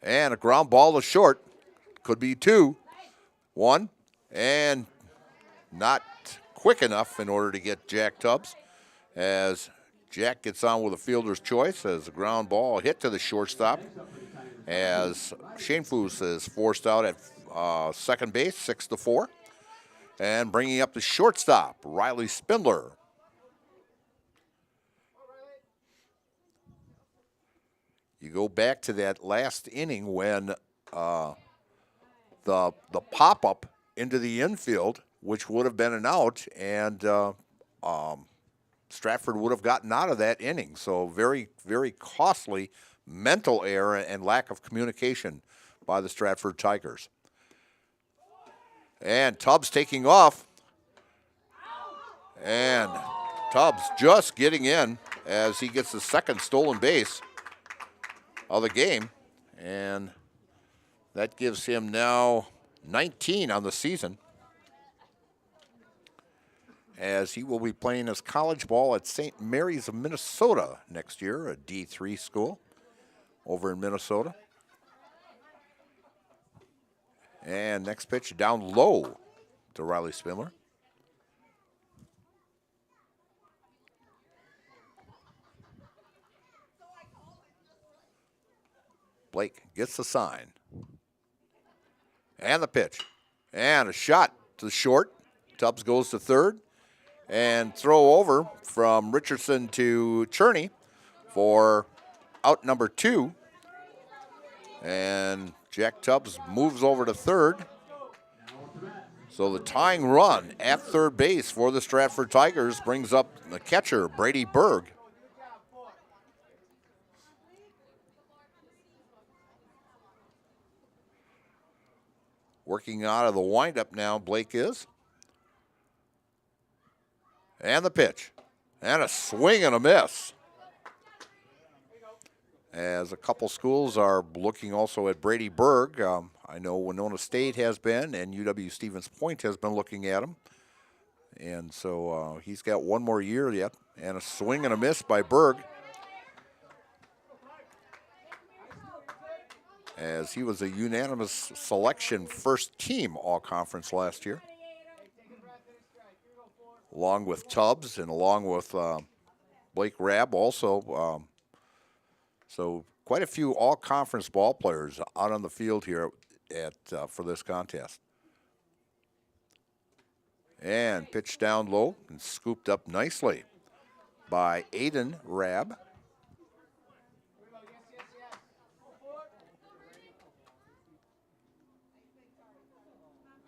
And a ground ball to short. Could be 2. 1. And not quick enough in order to get Jack Tubbs, as Jack gets on with a fielder's choice as a ground ball hit to the shortstop, as Shanefoos is forced out at second base, 6-4. And bringing up the shortstop, Riley Spindler. You go back to that last inning when the pop-up into the infield, which would have been an out, and Stratford would have gotten out of that inning. So very, very costly mental error and lack of communication by the Stratford Tigers. And Tubbs taking off. And Tubbs just getting in as he gets the second stolen base of the game. And that gives him now 19 on the season, as he will be playing his college ball at St. Mary's of Minnesota next year, a D3 school over in Minnesota. And next pitch down low to Riley Spindler. Blake gets the sign. And the pitch. And a shot to short. Tubbs goes to third. And throw over from Richardson to Cherney for out number 2. And Jack Tubbs moves over to third. So the tying run at third base for the Stratford Tigers brings up the catcher, Brady Berg. Working out of the windup now, Blake is. And the pitch. And a swing and a miss. As a couple schools are looking also at Brady Berg. I know Winona State has been, and UW-Stevens Point has been looking at him. And so he's got one more year yet. And a swing and a miss by Berg, as he was a unanimous selection first team all-conference last year, along with Tubbs and along with Blake Rabb also. So quite a few all-conference ball players out on the field here for this contest. And pitched down low and scooped up nicely by Aiden Rabb.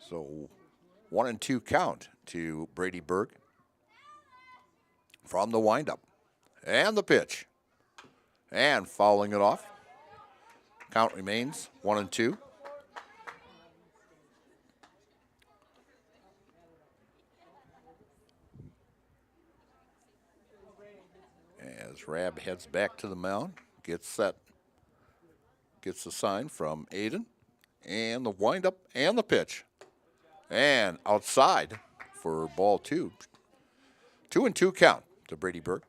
So 1-2 count to Brady Berg from the windup. And the pitch. And fouling it off. Count remains 1-2. As Rabb heads back to the mound, gets set, gets the sign from Aiden, and the windup and the pitch. And outside for ball 2. 2-2 count to Brady Berg.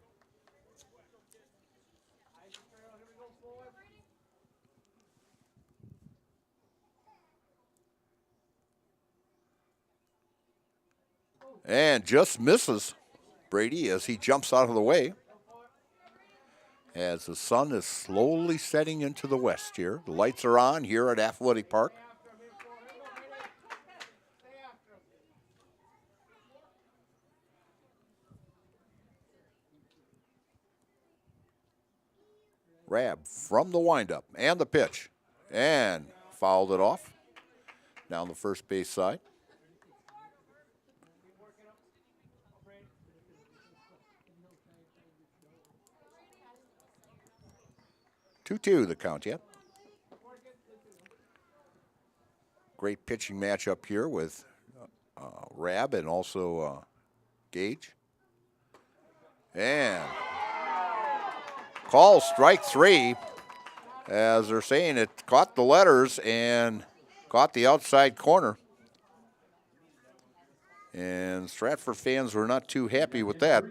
And just misses Brady as he jumps out of the way, as the sun is slowly setting into the west here. The lights are on here at Athletic Park. Rab from the windup and the pitch. And fouled it off down the first base side. Two the count yet. Great pitching matchup here with Rab and also Gage. And call strike three, as they're saying it caught the letters and caught the outside corner. And Stratford fans were not too happy with that.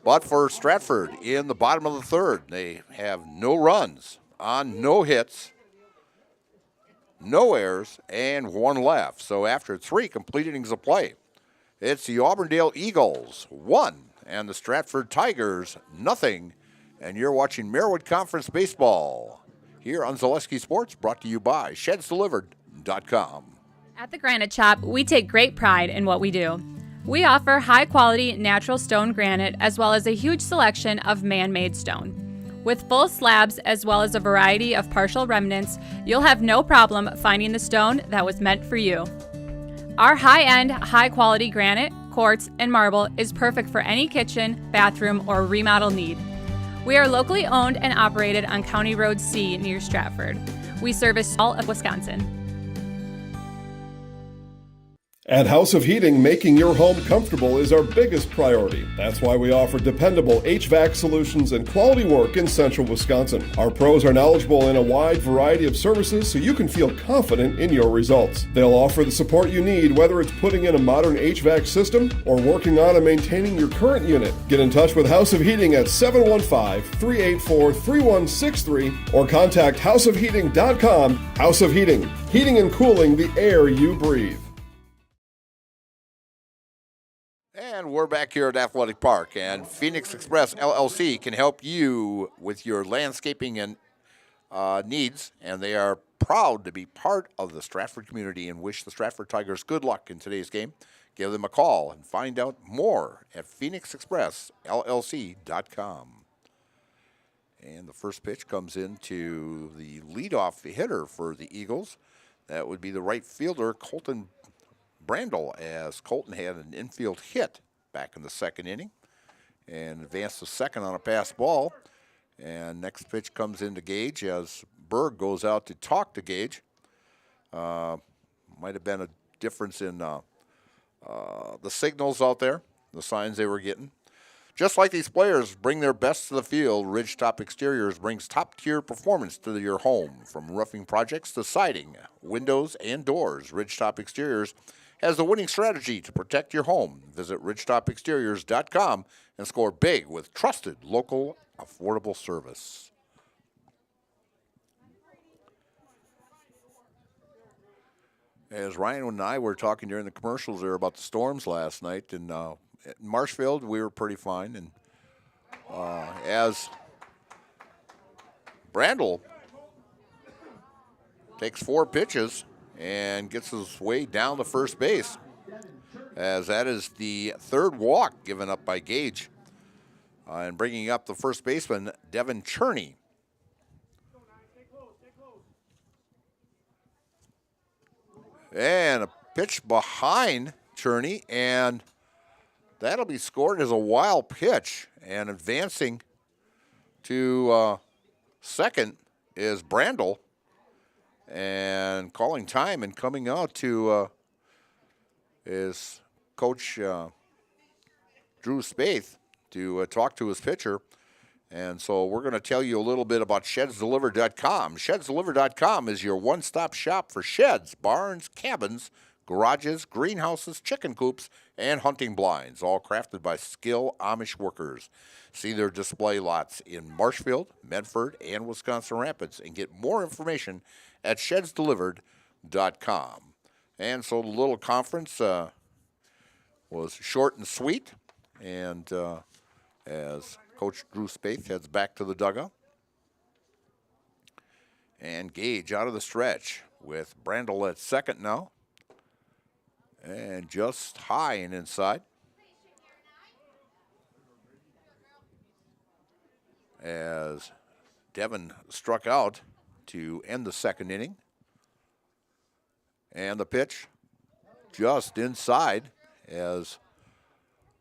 But for Stratford in the bottom of the third, they have no runs on no hits, no errors, and one left. So after 3 complete innings of play, it's the Auburndale Eagles 1 and the Stratford Tigers 0. And you're watching Merriwood Conference Baseball here on Zaleski Sports, brought to you by ShedsDelivered.com. At the Granite Shop, we take great pride in what we do. We offer high-quality natural stone granite as well as a huge selection of man-made stone. With full slabs as well as a variety of partial remnants, you'll have no problem finding the stone that was meant for you. Our high-end, high-quality granite, quartz, and marble is perfect for any kitchen, bathroom, or remodel need. We are locally owned and operated on County Road C near Stratford. We service all of Wisconsin. At House of Heating, making your home comfortable is our biggest priority. That's why we offer dependable HVAC solutions and quality work in central Wisconsin. Our pros are knowledgeable in a wide variety of services so you can feel confident in your results. They'll offer the support you need, whether it's putting in a modern HVAC system or working on and maintaining your current unit. Get in touch with House of Heating at 715-384-3163 or contact houseofheating.com. House of Heating, heating and cooling the air you breathe. And we're back here at Athletic Park, and Phoenix Express LLC can help you with your landscaping and needs, and they are proud to be part of the Stratford community and wish the Stratford Tigers good luck in today's game. Give them a call and find out more at phoenixexpressllc.com. And the first pitch comes into the leadoff hitter for the Eagles. That would be the right fielder, Colton Brandel, as Colton had an infield hit back in the second inning and advanced to second on a pass ball. And next pitch comes into Gage as Berg goes out to talk to Gage. Might have been a difference in the signals out there, the signs they were getting. Just like these players bring their best to the field, Ridgetop Exteriors brings top-tier performance to your home. From roofing projects to siding, windows, and doors, Ridgetop Exteriors has the winning strategy to protect your home. Visit ridgetopexteriors.com and score big with trusted, local, affordable service. As Ryan and I were talking during the commercials there about the storms last night, and at Marshfield we were pretty fine. And as Brandel takes 4 pitches and gets his way down to first base, as that is the third walk given up by Gage, and bringing up the first baseman, Devin Cherney. And a pitch behind Cherney, and that'll be scored as a wild pitch. And advancing to second is Brandel. And calling time and coming out to is Coach Drew Spaeth to talk to his pitcher. And so we're going to tell you a little bit about ShedsDelivered.com. ShedsDelivered.com is your one-stop shop for sheds, barns, cabins, garages, greenhouses, chicken coops, and hunting blinds, all crafted by skilled Amish workers. See their display lots in Marshfield, Medford, and Wisconsin Rapids, and get more information at ShedsDelivered.com. And so the little conference was short and sweet, and as Coach Drew Spaeth heads back to the dugout. And Gage out of the stretch with Brandel at second now. And just high and inside. As Devin struck out to end the second inning. And the pitch just inside as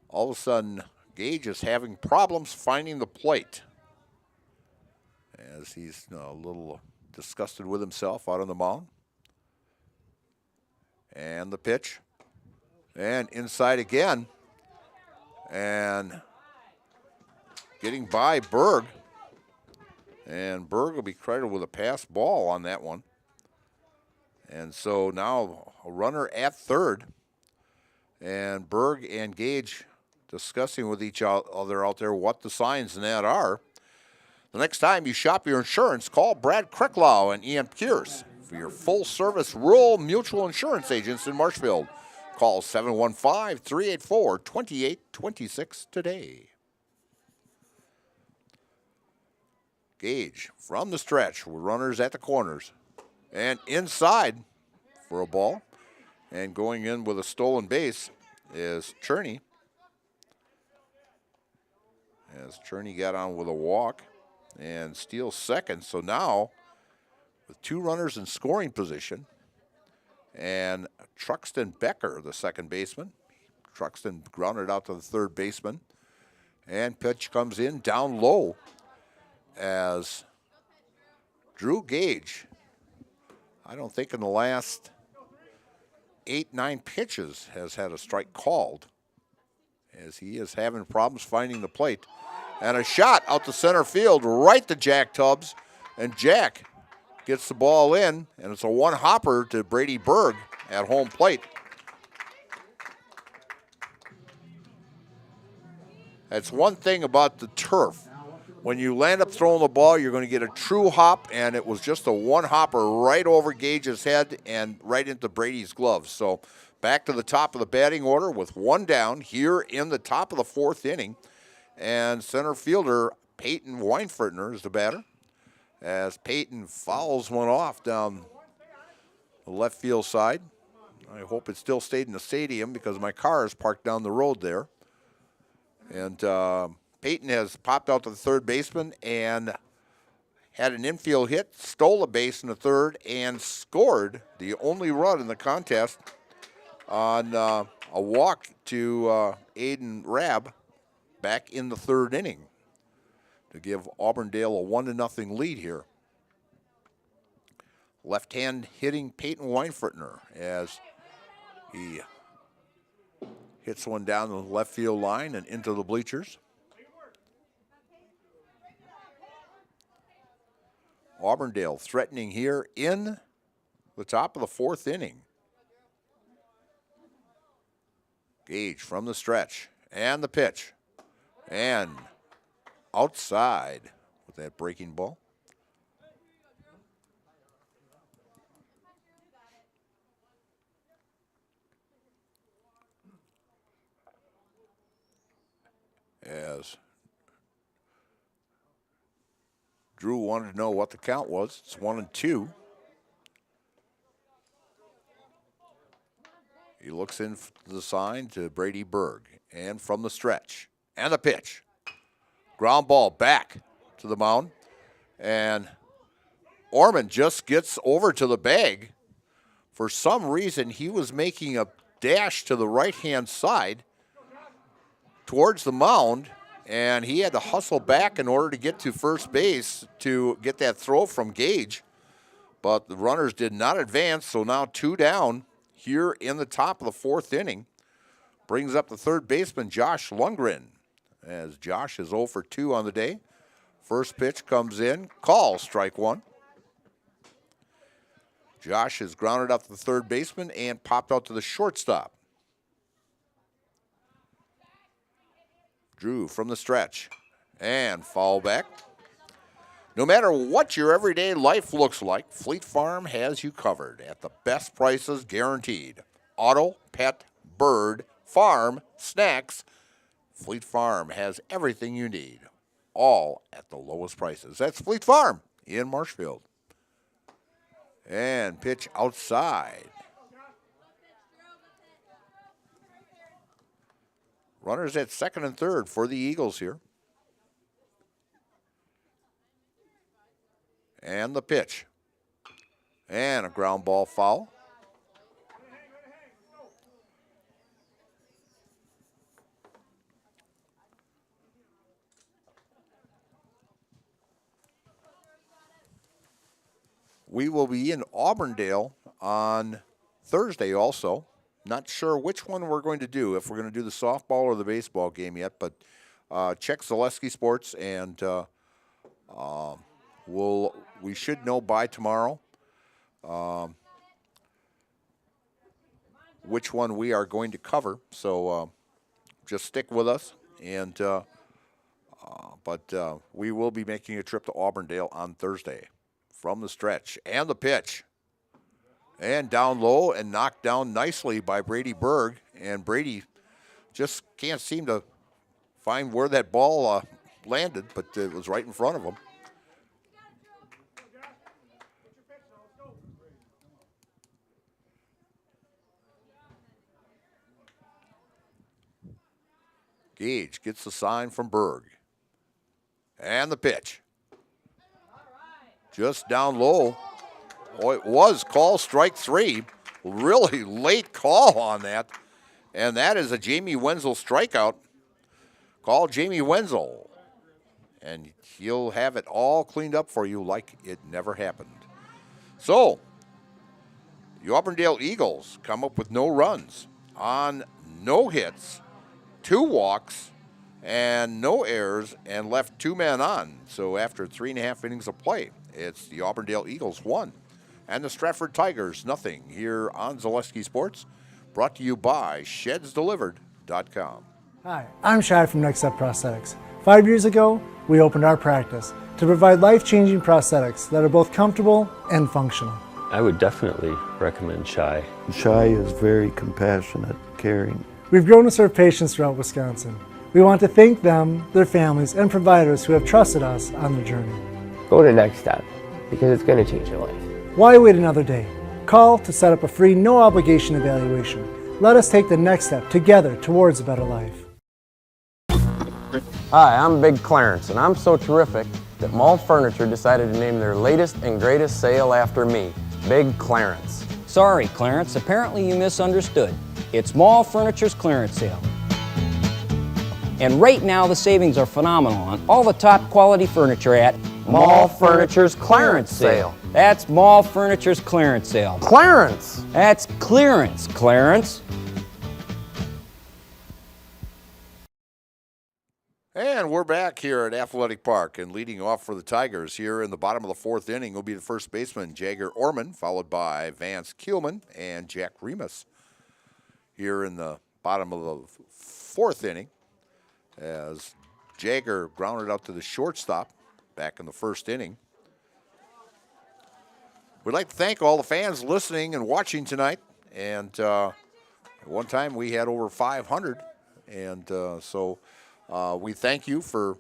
all of a sudden Gage is having problems finding the plate as he's a little disgusted with himself out on the mound. And the pitch. And inside again. And getting by Berg. And Berg will be credited with a pass ball on that one. And so now a runner at third. And Berg and Gage discussing with each other out there what the signs in that are. The next time you shop your insurance, call Brad Kricklau and Ian Pierce for your full-service rural mutual insurance agents in Marshfield. Call 715-384-2826 today. Gage from the stretch with runners at the corners. And inside for a ball. And going in with a stolen base is Cherney. As Cherney got on with a walk and steals second. So now with two runners in scoring position. And Truxton Becker, the second baseman. Truxton grounded out to the third baseman. And pitch comes in down low as Drew Gage, I don't think in the last 8-9 pitches has had a strike called, as he is having problems finding the plate. And a shot out to center field right to Jack Tubbs, and Jack gets the ball in, and it's a one-hopper to Brady Berg at home plate. That's one thing about the turf. When you land up throwing the ball, you're going to get a true hop, and it was just a one-hopper right over Gage's head and right into Brady's gloves. So back to the top of the batting order with one down here in the top of the fourth inning. And center fielder Peyton Weinfertner is the batter, as Peyton fouls one off down the left field side. I hope it still stayed in the stadium because my car is parked down the road there. And Peyton has popped out to the third baseman and had an infield hit, stole a base in the third, and scored the only run in the contest on a walk to Aiden Rabb back in the third inning to give Auburndale a 1-0 lead here. Left-hand hitting Peyton Weinfertner as he hits one down the left field line and into the bleachers. Auburndale threatening here in the top of the fourth inning. Gage from the stretch and the pitch. And outside with that breaking ball. As Drew wanted to know what the count was. It's 1-2. He looks in the sign to Brady Berg. And from the stretch. And the pitch. Ground ball back to the mound. And Orman just gets over to the bag. For some reason, he was making a dash to the right-hand side towards the mound, and he had to hustle back in order to get to first base to get that throw from Gage. But the runners did not advance, so now two down here in the top of the fourth inning. Brings up the third baseman, Josh Lundgren, as Josh is 0 for 2 on the day. First pitch comes in, call, strike one. Josh has grounded up the third baseman and popped out to the shortstop. Drew from the stretch and foul back. No matter what your everyday life looks like, Fleet Farm has you covered at the best prices guaranteed. Auto, pet, bird, farm, snacks. Fleet Farm has everything you need, all at the lowest prices. That's Fleet Farm in Marshfield. And pitch outside. Runners at second and third for the Eagles here. And the pitch. And a ground ball foul. We will be in Auburndale on Thursday also. Not sure which one we're going to do, if we're going to do the softball or the baseball game yet, but check Zaleski Sports, and we should know by tomorrow which one we are going to cover. So just stick with us, and but we will be making a trip to Auburndale on Thursday. From the stretch, and the pitch. And down low and knocked down nicely by Brady Berg. And Brady just can't seem to find where that ball landed, but it was right in front of him. Gage gets the sign from Berg. And the pitch. Just down low. Oh, it was called strike 3. Really late call on that. And that is a Jamie Wenzel strikeout. Call Jamie Wenzel. And he'll have it all cleaned up for you like it never happened. So, the Auburndale Eagles come up with no runs on no hits, 2 walks, and no errors, and left 2 men on. So after 3.5 innings of play, it's the Auburndale Eagles 1 and the Stratford Tigers 0 here on Zaleski Sports, brought to you by ShedsDelivered.com. Hi, I'm Shai from Next Step Prosthetics. 5 years ago, we opened our practice to provide life-changing prosthetics that are both comfortable and functional. I would definitely recommend Shai. Shai is very compassionate, caring. We've grown to serve patients throughout Wisconsin. We want to thank them, their families, and providers who have trusted us on their journey. Go to Next Step, because it's going to change your life. Why wait another day? Call to set up a free, no-obligation evaluation. Let us take the next step together towards a better life. Hi, I'm Big Clarence, and I'm so terrific that Mall Furniture decided to name their latest and greatest sale after me, Big Clarence. Sorry, Clarence, apparently you misunderstood. It's Mall Furniture's clearance sale. And right now the savings are phenomenal on all the top quality furniture at Mall Furniture's clearance sale. That's Mall Furniture's clearance sale. Clarence! That's clearance, Clarence. And we're back here at Athletic Park, and leading off for the Tigers here in the bottom of the 4th inning will be the first baseman, Jagger Orman, followed by Vance Keelman and Jack Remus. Here in the bottom of the 4th inning, as Jagger grounded out to the shortstop back in the 1st inning. We'd like to thank all the fans listening and watching tonight. And at one time we had over 500. And so we thank you for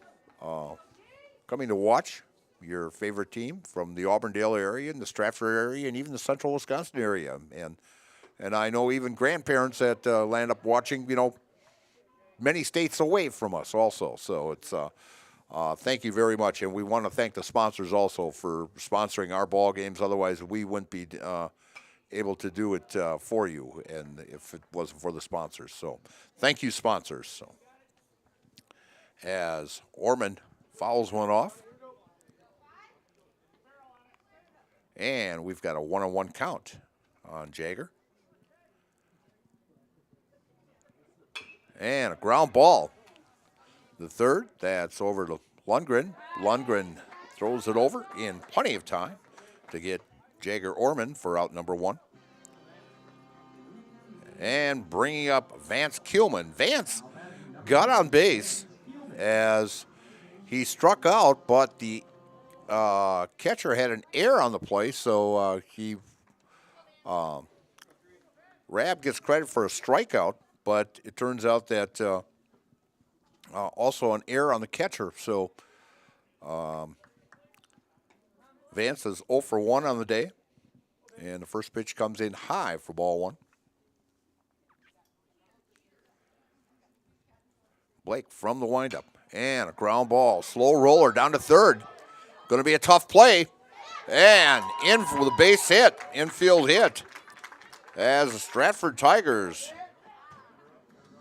coming to watch your favorite team from the Auburndale area and the Stratford area and even the central Wisconsin area. And I know even grandparents that land up watching, many states away from us also. So it's thank you very much. And we want to thank the sponsors also for sponsoring our ball games. Otherwise, we wouldn't be able to do it for you, and if it wasn't for the sponsors. So thank you, sponsors. So as Orman fouls one off, and we've got a 1-on-1 count on Jagger. And a ground ball. The third, that's over to Lundgren. Lundgren throws it over in plenty of time to get Jagger Orman for out number 1. And bringing up Vance Keelman. Vance got on base as he struck out, but the catcher had an error on the play, so Rab gets credit for a strikeout, but it turns out that also an error on the catcher. So Vance is 0 for 1 on the day, and the first pitch comes in high for ball 1. Blake from the windup, and a ground ball. Slow roller down to third. Going to be a tough play. And in for the base hit, infield hit, as the Stratford Tigers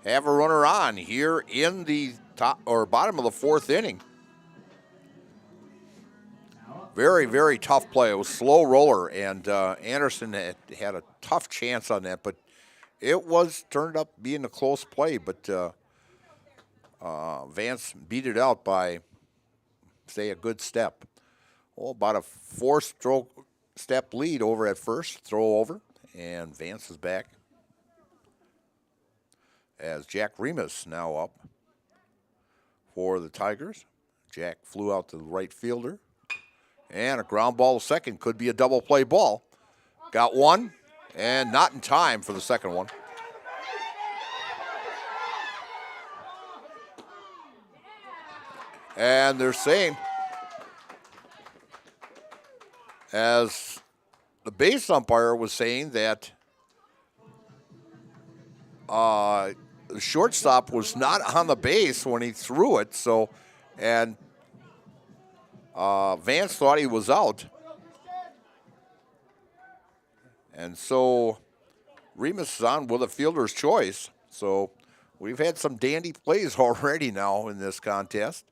have a runner on here in the top or bottom of the fourth inning. Very, very tough play. It was slow roller, and Anderson had a tough chance on that, but it was turned up being a close play. But Vance beat it out by, say, a good step. Well, about a 4-stroke step lead over at first. Throw over, and Vance is back. As Jack Remus now up for the Tigers. Jack flew out to the right fielder. And a ground ball to second. Could be a double play ball. Got one, and not in time for the second one. And they're saying, as the base umpire was saying, that the shortstop was not on the base when he threw it. So, and Vance thought he was out. And so Remus is on with a fielder's choice. So we've had some dandy plays already now in this contest.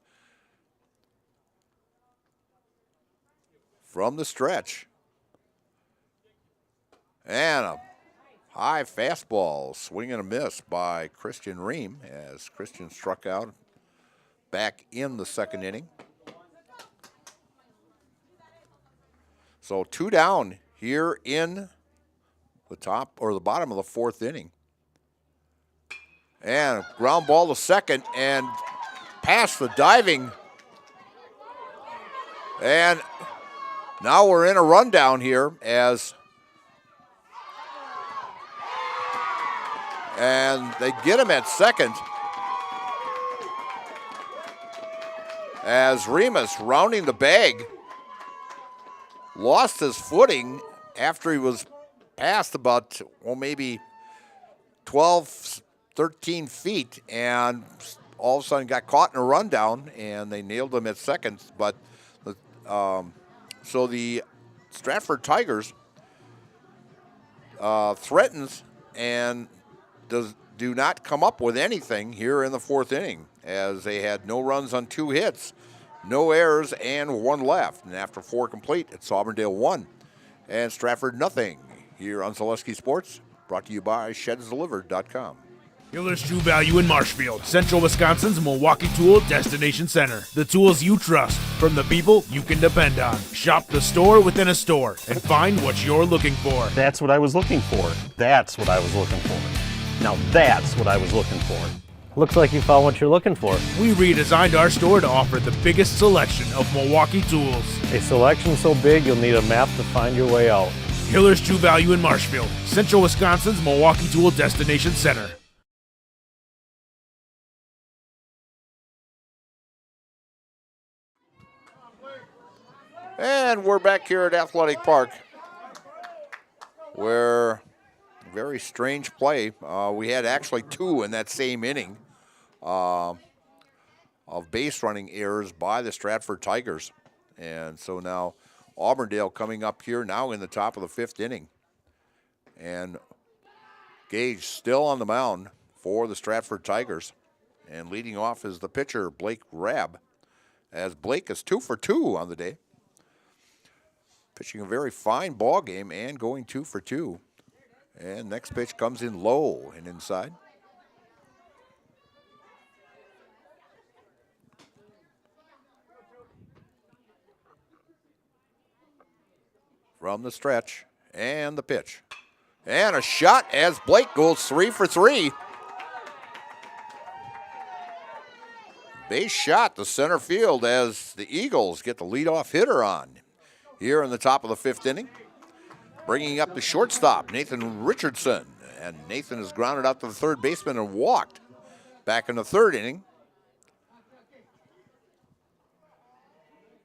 From the stretch. And a high fastball, swing and a miss by Christian Ream as Christian struck out back in the second inning. So 2 down here in the top or the bottom of the fourth inning. And a ground ball to second and past the diving. And now we're in a rundown here and they get him at second as Remus, rounding the bag, lost his footing after he was past about, maybe 12, 13 feet, and all of a sudden got caught in a rundown, and they nailed him at second. But so the Stratford Tigers threatens and do not come up with anything here in the fourth inning, as they had no runs on 2 hits, no errors, and 1 left. And after 4 complete, it's Auburndale 1 and Stratford nothing here on Zaleski Sports, brought to you by ShedsDelivered.com. Hiller's True Value in Marshfield, Central Wisconsin's Milwaukee Tool Destination Center. The tools you trust from the people you can depend on. Shop the store within a store and find what you're looking for. That's what I was looking for. That's what I was looking for. Now that's what I was looking for. Looks like you found what you're looking for. We redesigned our store to offer the biggest selection of Milwaukee tools. A selection so big you'll need a map to find your way out. Hiller's True Value in Marshfield, Central Wisconsin's Milwaukee Tool Destination Center. And we're back here at Athletic Park, where very strange play. We had actually 2 in that same inning of base running errors by the Stratford Tigers. And so now Auburndale coming up here now in the top of the 5th inning. And Gage still on the mound for the Stratford Tigers. And leading off is the pitcher, Blake Rabb, as Blake is 2 for 2 on the day. Pitching a very fine ball game and going 2 for 2. And next pitch comes in low and inside. From the stretch and the pitch. And a shot as Blake goes 3 for 3. Base shot to center field as the Eagles get the leadoff hitter on here in the top of the 5th inning. Bringing up the shortstop, Nathan Richardson. And Nathan is grounded out to the third baseman and walked back in the 3rd inning.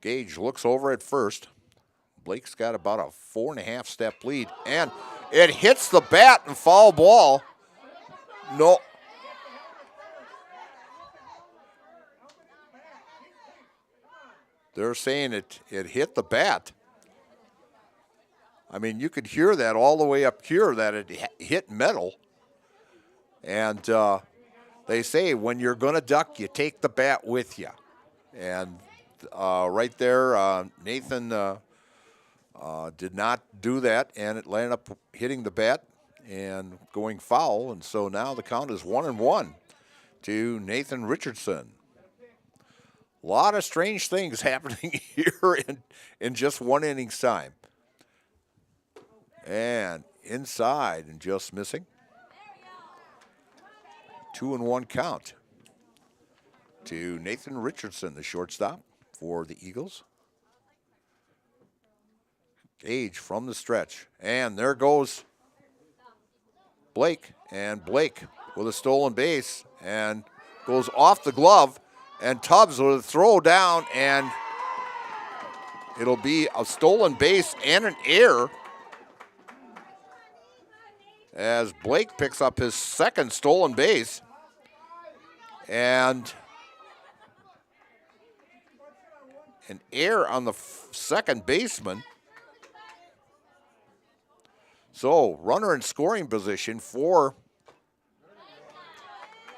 Gage looks over at first. Blake's got about a 4.5 step lead. And it hits the bat and foul ball. No. They're saying it hit the bat. I mean, you could hear that all the way up here that it hit metal. And they say when you're going to duck, you take the bat with you. And right there, Nathan did not do that, and it landed up hitting the bat and going foul. And so now the count is 1-1 to Nathan Richardson. A lot of strange things happening here in just one inning's time. And inside and just missing. 2-1 count to Nathan Richardson, the shortstop for the Eagles. Gage from the stretch. And there goes Blake. And Blake with a stolen base and goes off the glove. And Tubbs with a throw down, and it'll be a stolen base and an error as Blake picks up his second stolen base. And an error on the second baseman. So runner in scoring position for,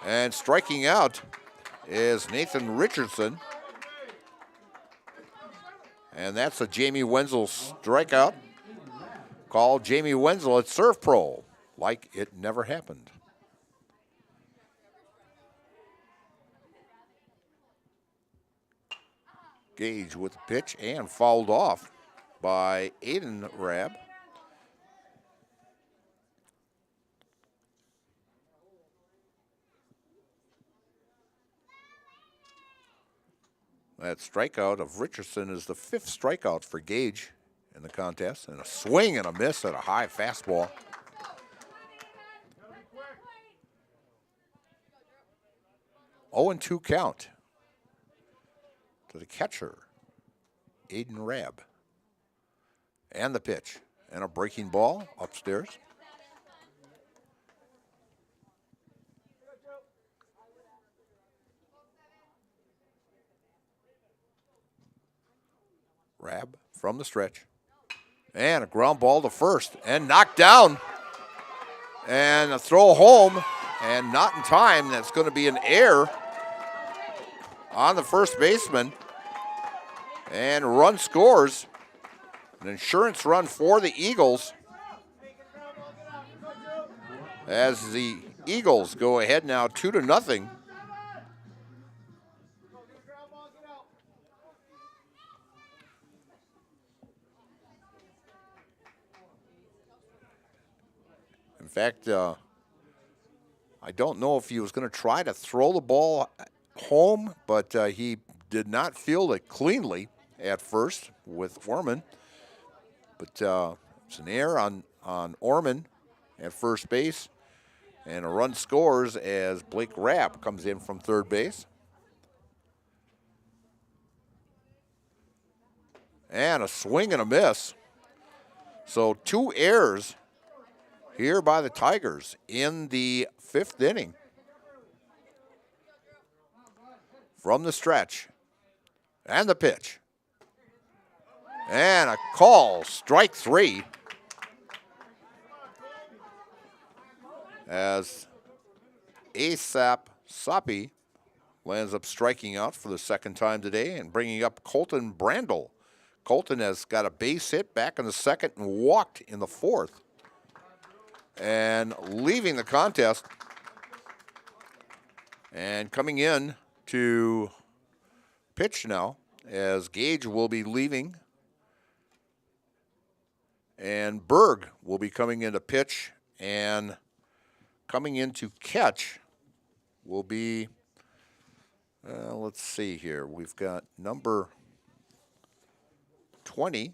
and striking out is Nathan Richardson. And that's a Jamie Wenzel strikeout. Call Jamie Wenzel at Surf Pro like it never happened. Gage with the pitch and fouled off by Aiden Rabb. That strikeout of Richardson is the 5th strikeout for Gage in the contest, and a swing and a miss at a high fastball. Oh, and 2 count to the catcher, Aiden Rabb. And the pitch, and a breaking ball upstairs. Rabb from the stretch. And a ground ball to first and knocked down. And a throw home and not in time. That's going to be an error on the first baseman. And run scores. An insurance run for the Eagles. As the Eagles go ahead now 2-0. In fact, I don't know if he was going to try to throw the ball home, but he did not field it cleanly at first with Orman. But it's an error on Orman at first base. And a run scores as Blake Rapp comes in from third base. And a swing and a miss. So 2 errors here by the Tigers in the 5th inning. From the stretch. And the pitch. And a call, strike 3. As ASAP Soppy lands up striking out for the second time today and bringing up Colton Brandel. Colton has got a base hit back in the second and walked in the 4th. And leaving the contest and coming in to pitch now as Gage will be leaving and Berg will be coming in to pitch, and coming in to catch will be, let's see here, we've got number 20.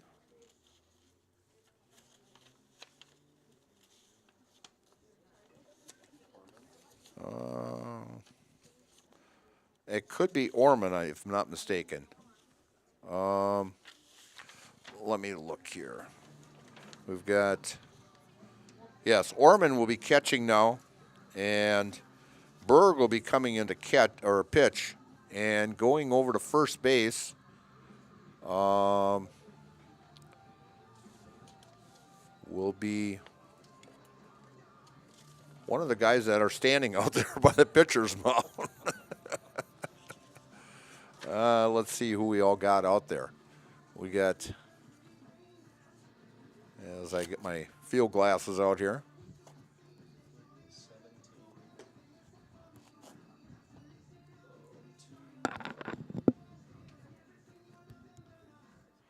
It could be Orman, if I'm not mistaken. Let me look here. We've got, yes, Orman will be catching now, and Berg will be coming in to catch or pitch, and going over to first base. will be one of the guys that are standing out there by the pitcher's mound. Let's see who we all got out there. We got, as I get my field glasses out here,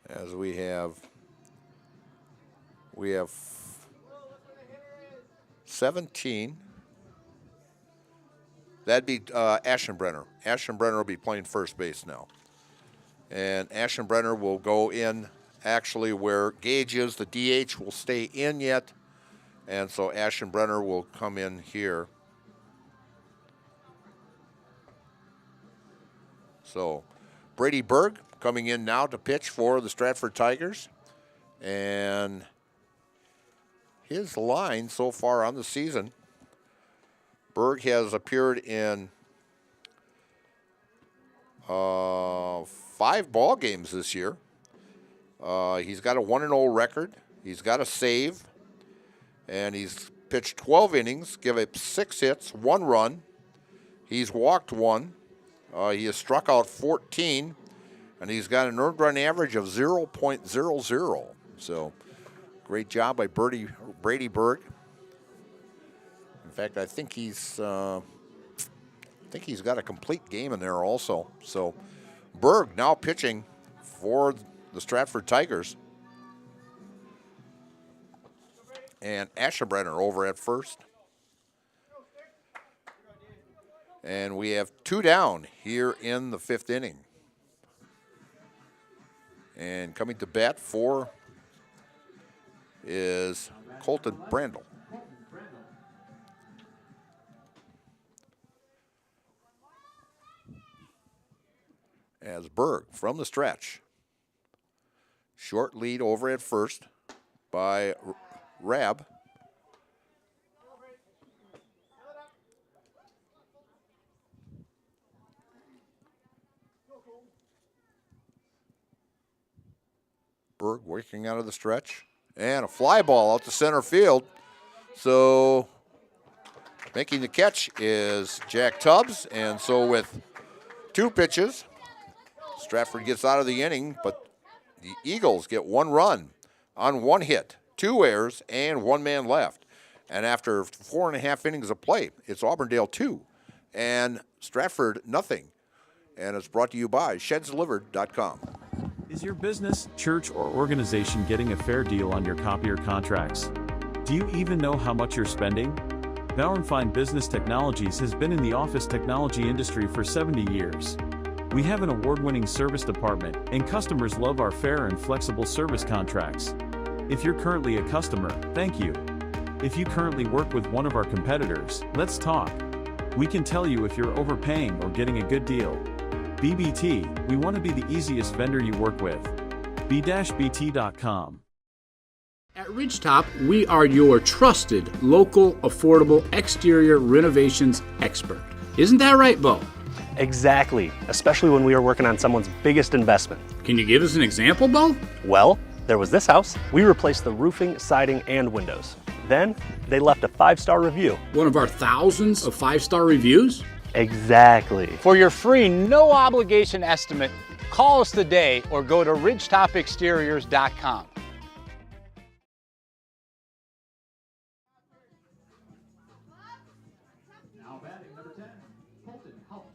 as we have 17. That'd be Ashenbrenner. Ashenbrenner will be playing first base now. And Ashenbrenner will go in actually where Gage is. The DH will stay in yet. And so Ashenbrenner will come in here. So Brady Berg coming in now to pitch for the Stratford Tigers. And his line so far on the season, Berg has appeared in 5 ball games this year. He's got a 1-0 record. He's got a save. And he's pitched 12 innings, give up 6 hits, 1 run. He's walked 1. He has struck out 14. And he's got an earned run average of 0.00. So great job by Brady Berg. In fact, I think he's got a complete game in there also. So Berg now pitching for the Stratford Tigers. And Ashenbrenner over at first. And we have 2 down here in the 5th inning. And coming to bat for is Colton Brandel. As Berg from the stretch. Short lead over at first by Rab. Berg working out of the stretch. And a fly ball out to center field. So making the catch is Jack Tubbs. And so with 2 pitches, Stratford gets out of the inning, but the Eagles get 1 run on 1 hit, 2 errors, and 1 man left. And after 4.5 innings of play, it's Auburndale 2 and Stratford nothing. And it's brought to you by shedsdelivered.com. Is your business, church, or organization getting a fair deal on your copier contracts? Do you even know how much you're spending? Bauernfeind Business Technologies has been in the office technology industry for 70 years. We have an award-winning service department, and customers love our fair and flexible service contracts. If you're currently a customer, thank you. If you currently work with one of our competitors, let's talk. We can tell you if you're overpaying or getting a good deal. BBT, we want to be the easiest vendor you work with. b-bt.com. At Ridgetop, we are your trusted, local, affordable exterior renovations expert. Isn't that right, Bo? Exactly, especially when we are working on someone's biggest investment. Can you give us an example, Bo? Well, there was this house. We replaced the roofing, siding, and windows. Then, they left a 5-star review. One of our thousands of 5-star reviews? Exactly. For your free, no obligation estimate, call us today or go to ridgetopexteriors.com. Now batting number 10, Colton Hull.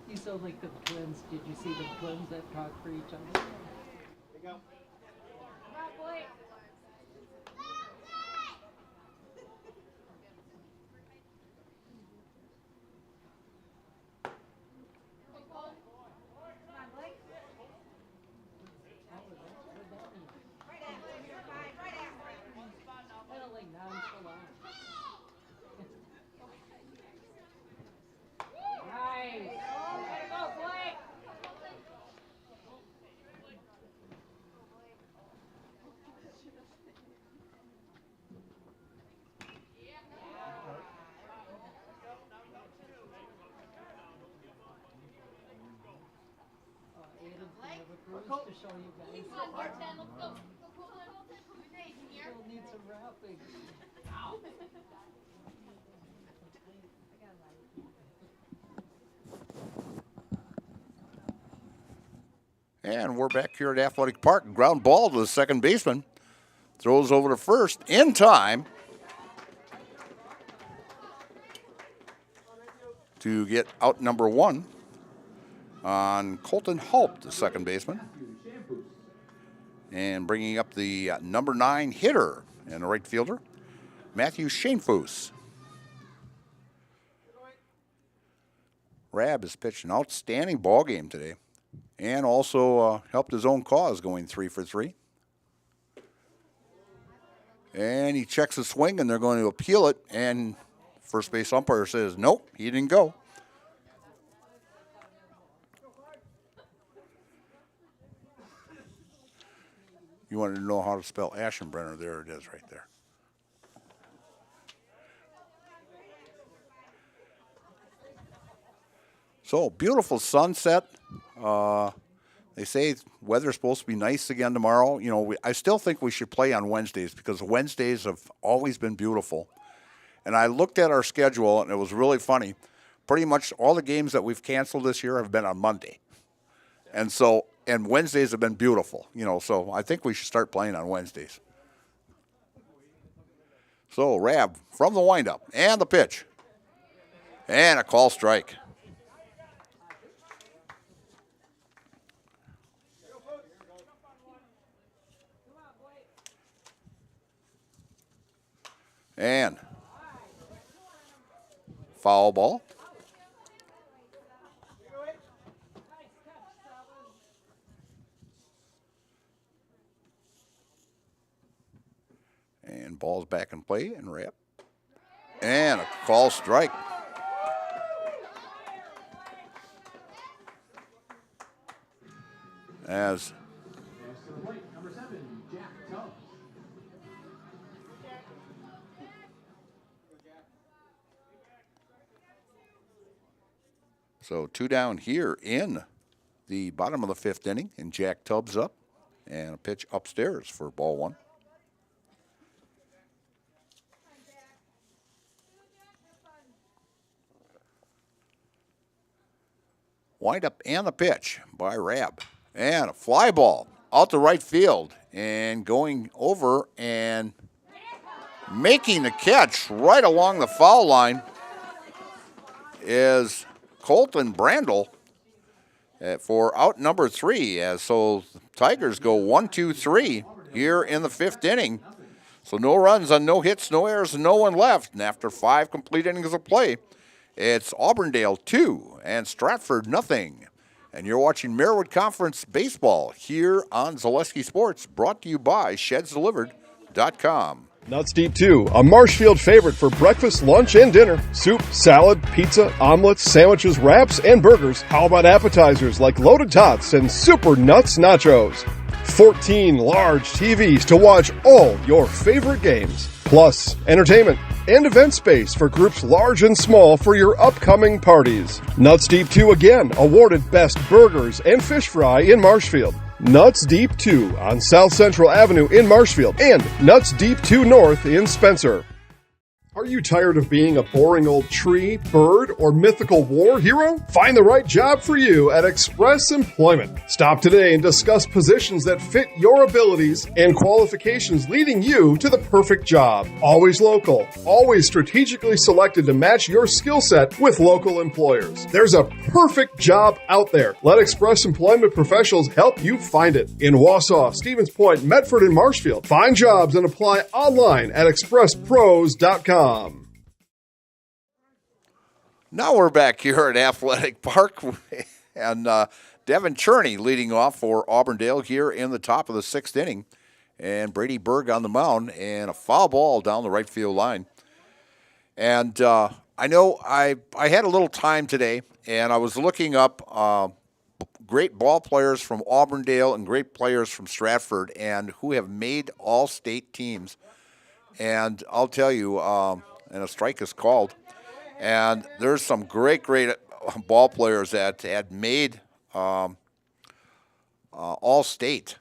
You sound like the twins. Did you see the twins that talk for each other? There you go. Bruce to show you guys. Still need some wrapping. And we're back here at Athletic Park. Ground ball to the second baseman. Throws over to first in time to get out number one on Colton Hulp, the second baseman. And bringing up the number 9 hitter and the right fielder, Matthew Shanefoos. Rab has pitched an outstanding ball game today and also helped his own cause going 3 for 3. And he checks the swing, and they're going to appeal it, and first base umpire says, nope, he didn't go. You wanted to know how to spell Aschenbrenner? There it is right there. So, beautiful sunset. They say weather's supposed to be nice again tomorrow. You know, I still think we should play on Wednesdays because Wednesdays have always been beautiful. And I looked at our schedule, and it was really funny. Pretty much all the games that we've canceled this year have been on Monday. And Wednesdays have been beautiful, you know, so I think we should start playing on Wednesdays. So, Rab from the windup and the pitch. And a call strike. And foul ball. And ball's back in play and Rab. And a call strike. As so 2 down here in the bottom of the 5th inning, and Jack Tubbs up, and a pitch upstairs for ball 1. Wind up and the pitch by Rab, and a fly ball out to right field, and going over and making the catch right along the foul line is Colton Brandel for out number 3. So Tigers go 1-2-3 here in the 5th inning. So no runs on no hits, no errors, and no one left. And after 5 complete innings of play, it's Auburndale 2 and Stratford nothing. And you're watching Merriwood Conference Baseball here on Zaleski Sports, brought to you by ShedsDelivered.com. Nuts Deep 2, a Marshfield favorite for breakfast, lunch, and dinner. Soup, salad, pizza, omelets, sandwiches, wraps, and burgers. How about appetizers like loaded tots and super nuts nachos? 14 large TVs to watch all your favorite games. Plus, entertainment and event space for groups large and small for your upcoming parties. Nuts Deep 2 again, awarded Best Burgers and Fish Fry in Marshfield. Nuts Deep 2 on South Central Avenue in Marshfield and Nuts Deep 2 North in Spencer. Are you tired of being a boring old tree, bird, or mythical war hero? Find the right job for you at Express Employment. Stop today and discuss positions that fit your abilities and qualifications, leading you to the perfect job. Always local, always strategically selected to match your skill set with local employers. There's a perfect job out there. Let Express Employment professionals help you find it. In Wausau, Stevens Point, Medford, and Marshfield. Find jobs and apply online at expresspros.com. Now we're back here at Athletic Park, and Devin Cherney leading off for Auburndale here in the top of the 6th inning, and Brady Berg on the mound, and a foul ball down the right field line. And I know I had a little time today, and I was looking up great ball players from Auburndale and great players from Stratford, and who have made all-state teams. And I'll tell you, and a strike is called. And there's some great ball players that had made All-State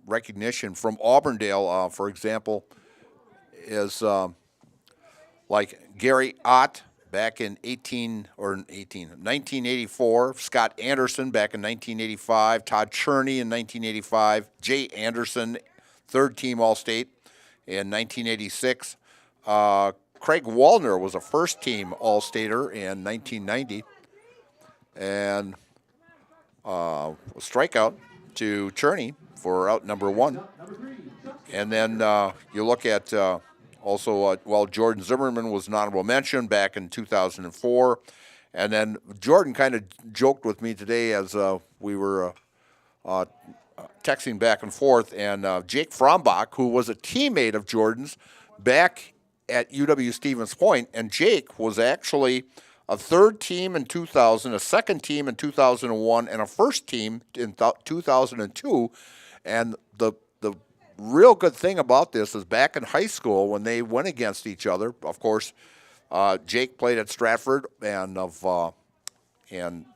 recognition from Auburndale, for example, is like Gary Ott back in 1984, Scott Anderson back in 1985, Todd Cherney in 1985, Jay Anderson, third-team All-State in 1986. Craig Wallner was a first-team All-Stater in 1990, and a strikeout to Cherney for out number 1. And then you look at also, Jordan Zimmerman was an honorable mention back in 2004. And then Jordan kind of joked with me today as we were texting back and forth. And Jake Frombach, who was a teammate of Jordan's back at UW Stevens Point, and Jake was actually a third team in 2000, a second team in 2001, and a first team in 2002. And the real good thing about this is back in high school when they went against each other, of course, Jake played at Stratford and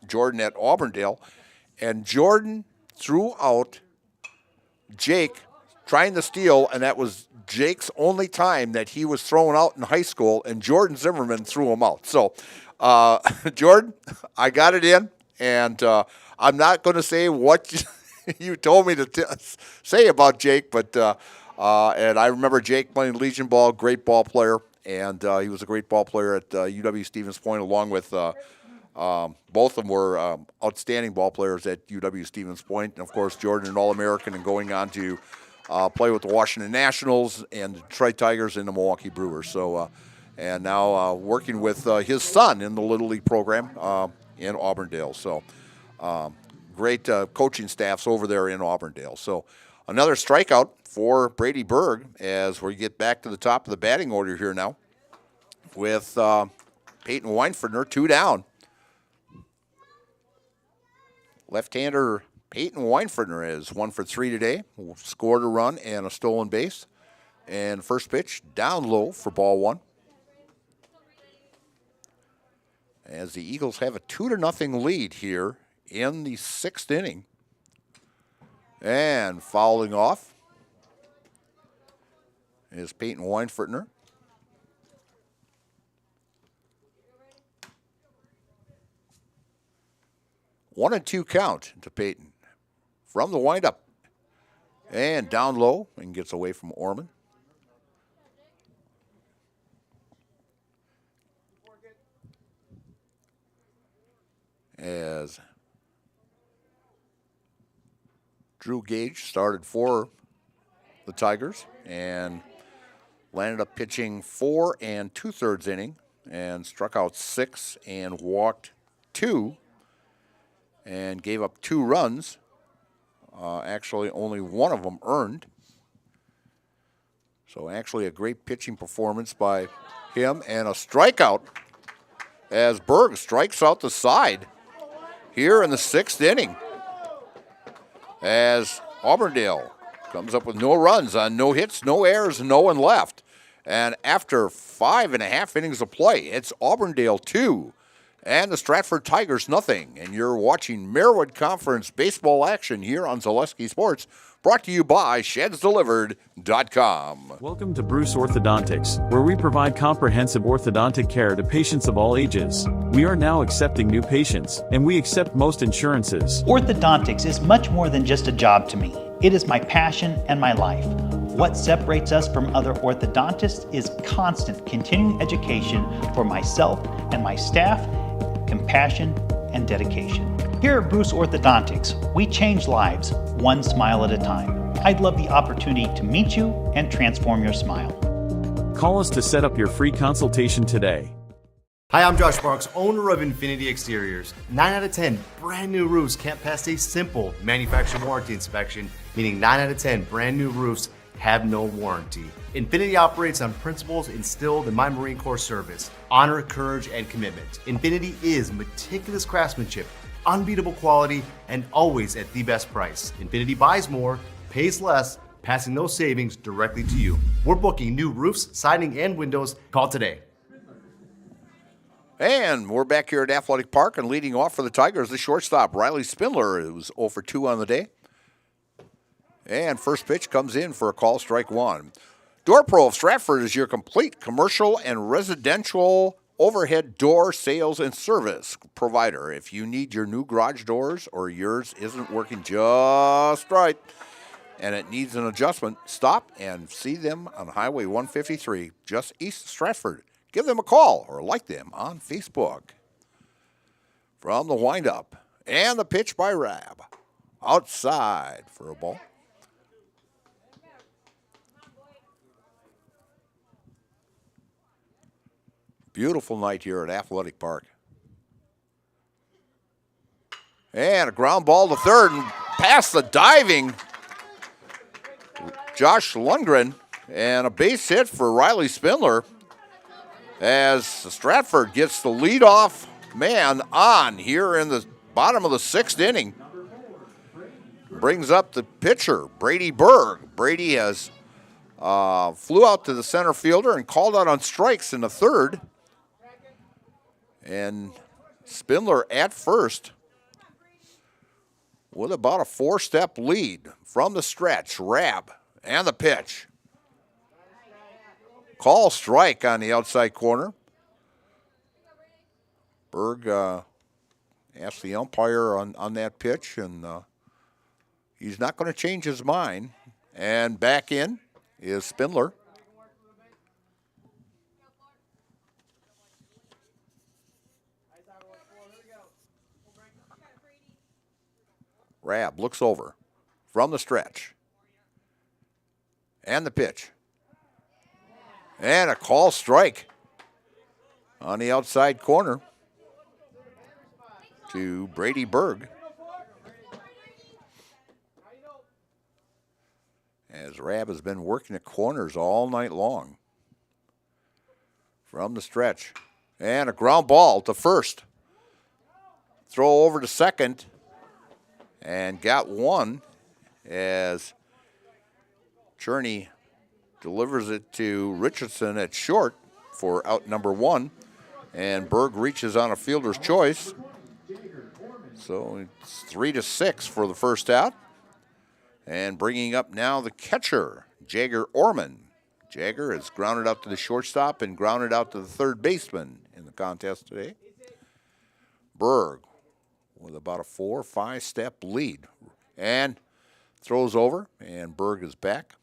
Jordan at Auburndale, and Jordan threw out Jake trying to steal, and that was Jake's only time that he was thrown out in high school, and Jordan Zimmerman threw him out. So, Jordan, I got it in, and I'm not going to say what you told me to say about Jake, but and I remember Jake playing Legion ball, great ball player, and he was a great ball player at UW Stevens Point, along with both of them were outstanding ball players at UW Stevens Point, and of course Jordan an All-American and going on to play with the Washington Nationals and the Detroit Tigers and the Milwaukee Brewers. So, and now working with his son in the Little League program in Auburndale. So. Great coaching staffs over there in Auburndale. So another strikeout for Brady Berg as we get back to the top of the batting order here now with Peyton Weinfurtner, 2 down. Left-hander Peyton Weinfurtner is 1 for 3 today, scored a run and a stolen base. And first pitch down low for ball 1. As the Eagles have a 2-0 lead here in the 6th inning. And fouling off is Peyton Weinfurtner. One and 2 count to Peyton from the windup. And down low and gets away from Orman. As Drew Gage started for the Tigers and landed up pitching 4 2/3 inning and struck out 6 and walked 2 and gave up 2 runs. Actually, only one of them earned. So actually a great pitching performance by him and a strikeout as Berg strikes out the side here in the 6th inning. As Auburndale comes up with no runs on no hits, no errors, and no one left. And after 5.5 innings of play, it's Auburndale 2 and the Stratford Tigers nothing. And you're watching Merwood Conference baseball action here on Zaleski Sports, brought to you by ShedsDelivered.com. Welcome to Bruce Orthodontics, where we provide comprehensive orthodontic care to patients of all ages. We are now accepting new patients, and we accept most insurances. Orthodontics is much more than just a job to me. It is my passion and my life. What separates us from other orthodontists is constant continuing education for myself and my staff, compassion, and dedication. Here at Bruce Orthodontics, we change lives one smile at a time. I'd love the opportunity to meet you and transform your smile. Call us to set up your free consultation today. Hi, I'm Josh Marks, owner of Infinity Exteriors. 9 out of 10 brand new roofs can't pass a simple manufacturer warranty inspection, meaning 9 out of 10 brand new roofs have no warranty. Infinity operates on principles instilled in my Marine Corps service: honor, courage, and commitment. Infinity is meticulous craftsmanship, unbeatable quality, and always at the best price. Infinity buys more, pays less, passing those savings directly to you. We're booking new roofs, siding, and windows. Call today. And we're back here at Athletic Park, and leading off for the Tigers, the shortstop, Riley Spindler, who was 0 for 2 on the day. And first pitch comes in for a call, strike one. Door Pro of Stratford is your complete commercial and residential overhead door sales and service provider. If you need your new garage doors or yours isn't working just right and it needs an adjustment, stop and see them on Highway 153 just east of Stratford. Give them a call or like them on Facebook. From the windup and the pitch by Rab. Outside for a ball. Beautiful night here at Athletic Park. And a ground ball to third and past the diving Josh Lundgren. And a base hit for Riley Spindler as Stratford gets the leadoff man on here in the bottom of the sixth inning. Brings up the pitcher, Brady Berg. Brady has flew out to the center fielder and called out on strikes in the third. And Spindler at first with about a four-step lead from the stretch. Rab and the pitch. Call strike on the outside corner. Berg asked the umpire on that pitch, and he's not going to change his mind. And back in is Spindler. Rab looks over from the stretch. And the pitch. And a call strike on the outside corner to Brady Berg. As Rab has been working the corners all night long. From the stretch. And a ground ball to first. Throw over to second. And got one as Cherney delivers it to Richardson at short for out number one. And Berg reaches on a fielder's choice. So it's 3-6 for the first out. And bringing up now the catcher, Jagger Orman. Jagger has grounded out to the shortstop and grounded out to the third baseman in the contest today. Berg with about a 4 or 5 step lead. And throws over, and Berg is back.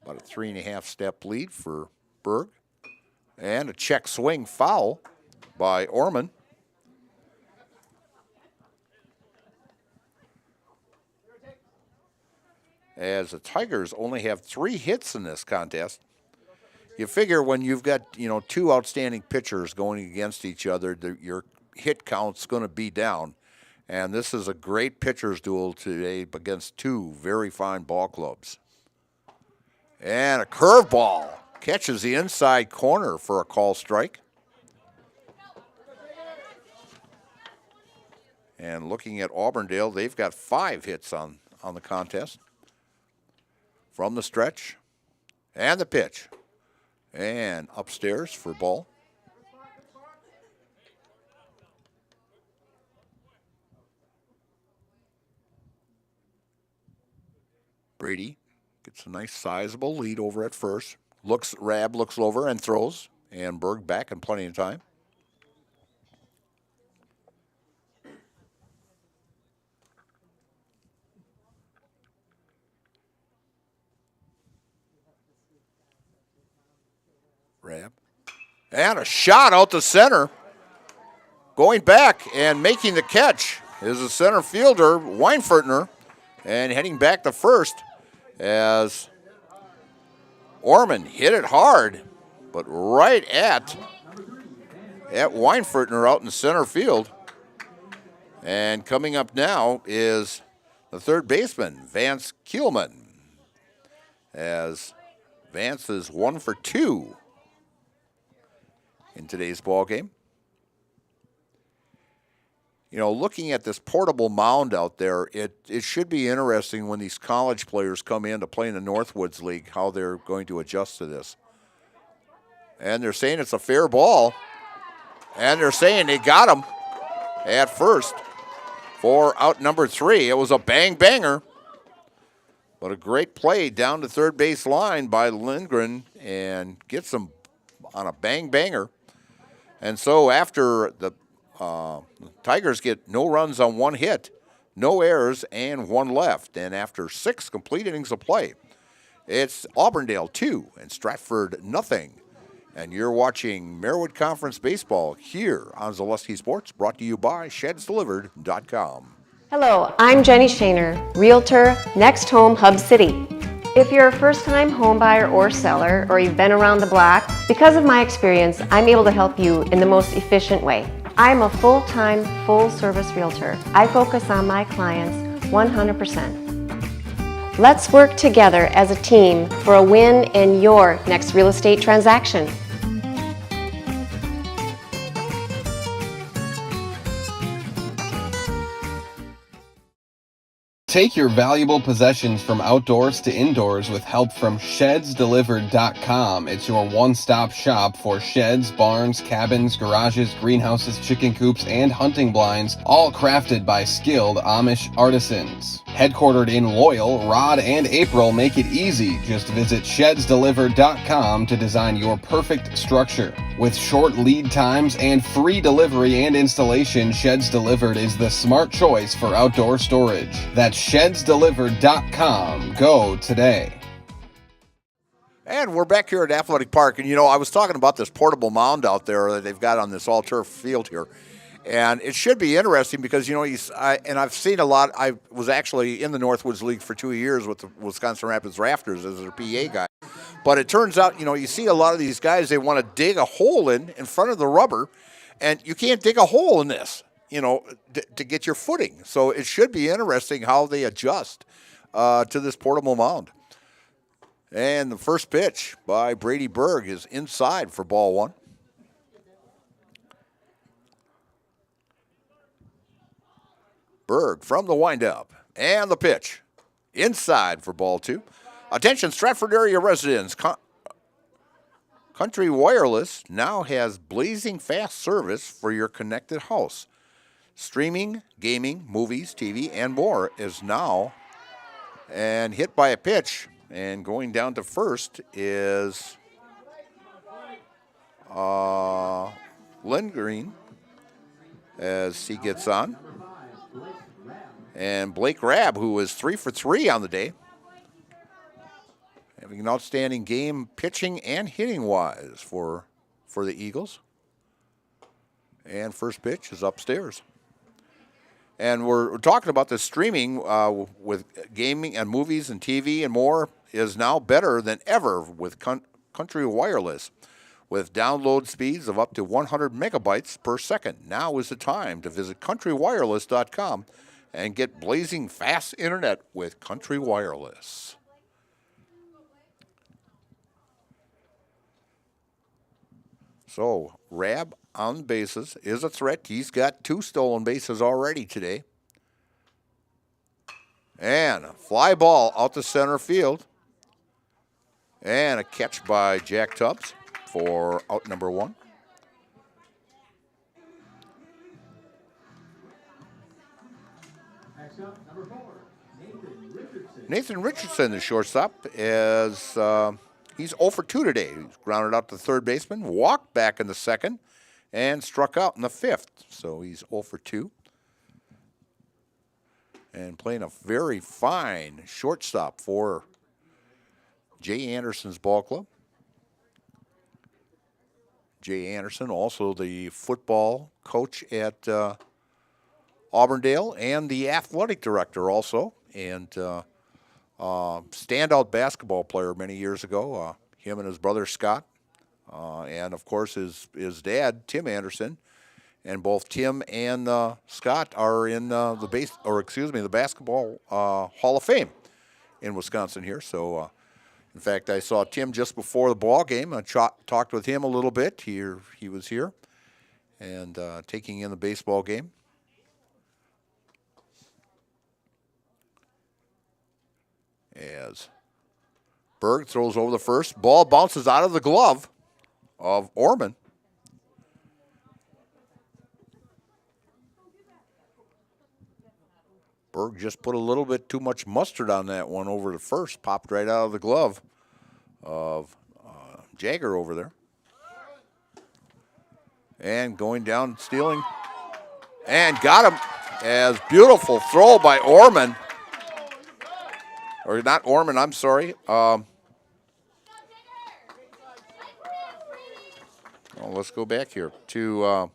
About a 3.5 step lead for Berg. And a check swing foul by Orman. As the Tigers only have 3 hits in this contest. You figure when you've got, 2 outstanding pitchers going against each other, your hit count's going to be down. And this is a great pitchers duel today against 2 very fine ball clubs. And a curveball catches the inside corner for a call strike. And looking at Auburndale, they've got 5 hits on the contest. From the stretch, and the pitch, and upstairs for ball. Brady gets a nice sizable lead over at first. Rab looks over and throws, and Berg back in plenty of time. Rab. And a shot out to center. Going back and making the catch is the center fielder, Weinfertner. And heading back to first as Orman hit it hard, but right at Weinfertner out in center field. And coming up now is the third baseman, Vance Kielman. As Vance is 1 for 2 in today's ball game. Looking at this portable mound out there, it should be interesting when these college players come in to play in the Northwoods League, how they're going to adjust to this. And they're saying it's a fair ball. And they're saying they got him at first for out number 3. It was a bang-banger. But a great play down the third base line by Lindgren and gets him on a bang-banger. And so after the Tigers get no runs on 1 hit, no errors, and 1 left. And after 6 complete innings of play, it's Auburndale 2 and Stratford nothing. And you're watching Merriwood Conference Baseball here on Zaleski Sports, brought to you by ShedsDelivered.com. Hello, I'm Jenny Shaner, Realtor, Next Home Hub City. If you're a first-time home buyer or seller, or you've been around the block, because of my experience, I'm able to help you in the most efficient way. I'm a full-time, full-service realtor. I focus on my clients 100%. Let's work together as a team for a win in your next real estate transaction. Take your valuable possessions from outdoors to indoors with help from ShedsDelivered.com. It's your one-stop shop for sheds, barns, cabins, garages, greenhouses, chicken coops, and hunting blinds, all crafted by skilled Amish artisans. Headquartered in Loyal, Rod and April make it easy. Just visit ShedsDelivered.com to design your perfect structure. With short lead times and free delivery and installation, Sheds Delivered is the smart choice for outdoor storage. That's ShedsDelivered.com. Go today. And we're back here at Athletic Park. And, I was talking about this portable mound out there that they've got on this all-turf field here. And it should be interesting because, I've seen a lot. I was actually in the Northwoods League for 2 years with the Wisconsin Rapids Rafters as their PA guy. But it turns out, you see a lot of these guys, they want to dig a hole in front of the rubber. And you can't dig a hole in this, to get your footing. So it should be interesting how they adjust to this portable mound. And the first pitch by Brady Berg is inside for ball 1. Berg from the windup. And the pitch. Inside for ball 2. Attention, Stratford area residents. Country Wireless now has blazing fast service for your connected house. Streaming, gaming, movies, TV, and more is now. And hit by a pitch. And going down to first is Lindgren as he gets on. And Blake Rabb, who is 3 for 3 on the day, having an outstanding game pitching and hitting-wise for the Eagles. And first pitch is upstairs. And we're talking about the streaming with gaming and movies and TV and more is now better than ever with Country Wireless. With download speeds of up to 100 megabytes per second. Now is the time to visit countrywireless.com and get blazing fast internet with Country Wireless. So, Rabb on the bases is a threat. He's got 2 stolen bases already today. And a fly ball out to center field. And a catch by Jack Tubbs for out number 1. Nathan Richardson, the shortstop, is he's 0 for 2 today. He's grounded out to third baseman, walked back in the second, and struck out in the 5th. So he's 0 for 2. And playing a very fine shortstop for Jay Anderson's ball club. Jay Anderson, also the football coach at Auburndale and the athletic director also. And standout basketball player many years ago. Him and his brother Scott, and of course his dad Tim Anderson, and both Tim and Scott are in the basketball Hall of Fame in Wisconsin here. So, in fact, I saw Tim just before the ball game. I talked with him a little bit. He was here, and taking in the baseball game. As Berg throws over the first. Ball bounces out of the glove of Orman. Berg just put a little bit too much mustard on that one over the first. Popped right out of the glove of Jagger over there. And going down, stealing. And got him. As beautiful throw by Orman. Or not Orman, I'm sorry. Let's go back here to,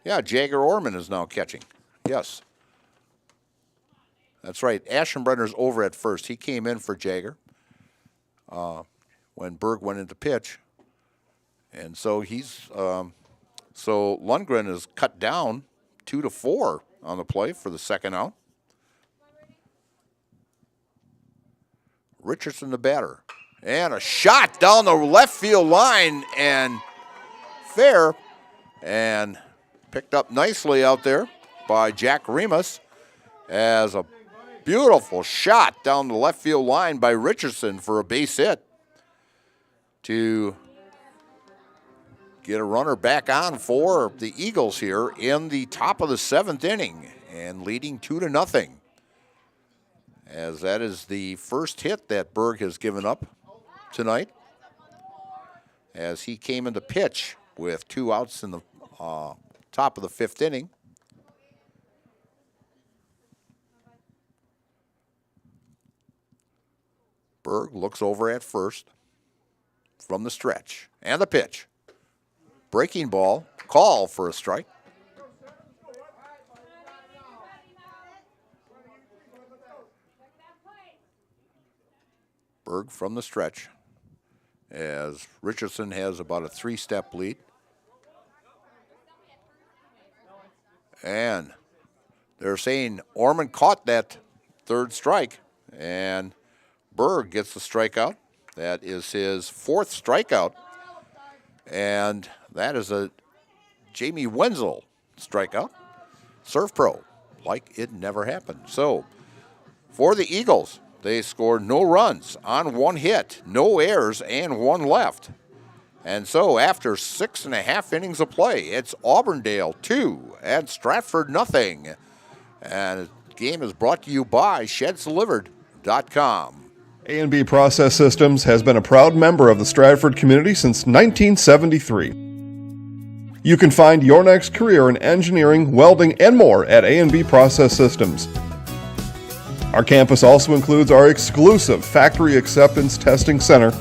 Jagger Orman is now catching. Yes. That's right. Aschenbrenner's over at first. He came in for Jagger when Berg went into pitch. And so so Lundgren is cut down 2-4 on the play for the second out. Richardson the batter. And a shot down the left field line and fair. And picked up nicely out there by Jack Remus as a beautiful shot down the left field line by Richardson for a base hit to get a runner back on for the Eagles here in the top of the 7th inning and leading 2-0. As that is the first hit that Berg has given up tonight as he came into pitch with 2 outs in the top of the 5th inning. Berg looks over at first from the stretch and the pitch. Breaking ball, call for a strike. Berg from the stretch as Richardson has about a 3-step lead. And they're saying Orman caught that 3rd strike and Berg gets the strikeout. That is his 4th strikeout. And that is a Jamie Wenzel strikeout. Surf Pro, like it never happened. So, for the Eagles, they scored no runs on 1 hit, no errors, and 1 left. And so, after 6.5 innings of play, it's Auburndale 2 and Stratford 0. And the game is brought to you by ShedsDelivered.com. A&B Process Systems has been a proud member of the Stratford community since 1973. You can find your next career in engineering, welding, and more at A&B Process Systems. Our campus also includes our exclusive Factory Acceptance Testing Center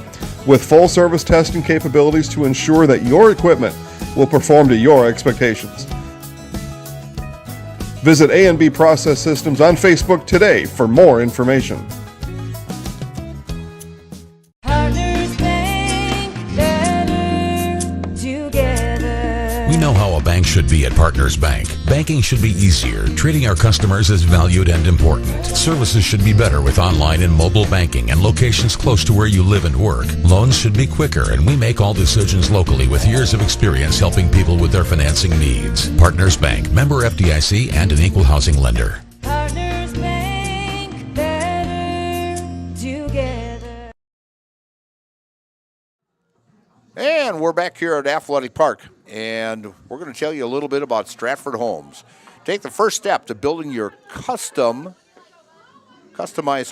with full-service testing capabilities to ensure that your equipment will perform to your expectations. Visit A&B Process Systems on Facebook today for more information. We know how a bank should be at Partners Bank. Banking should be easier, treating our customers as valued and important. Services should be better with online and mobile banking and locations close to where you live and work. Loans should be quicker, and we make all decisions locally with years of experience helping people with their financing needs. Partners Bank, member FDIC, and an equal housing lender. Partners Bank, better together. And we're back here at Athletic Park, and we're going to tell you a little bit about Stratford Homes. Take the first step to building your customized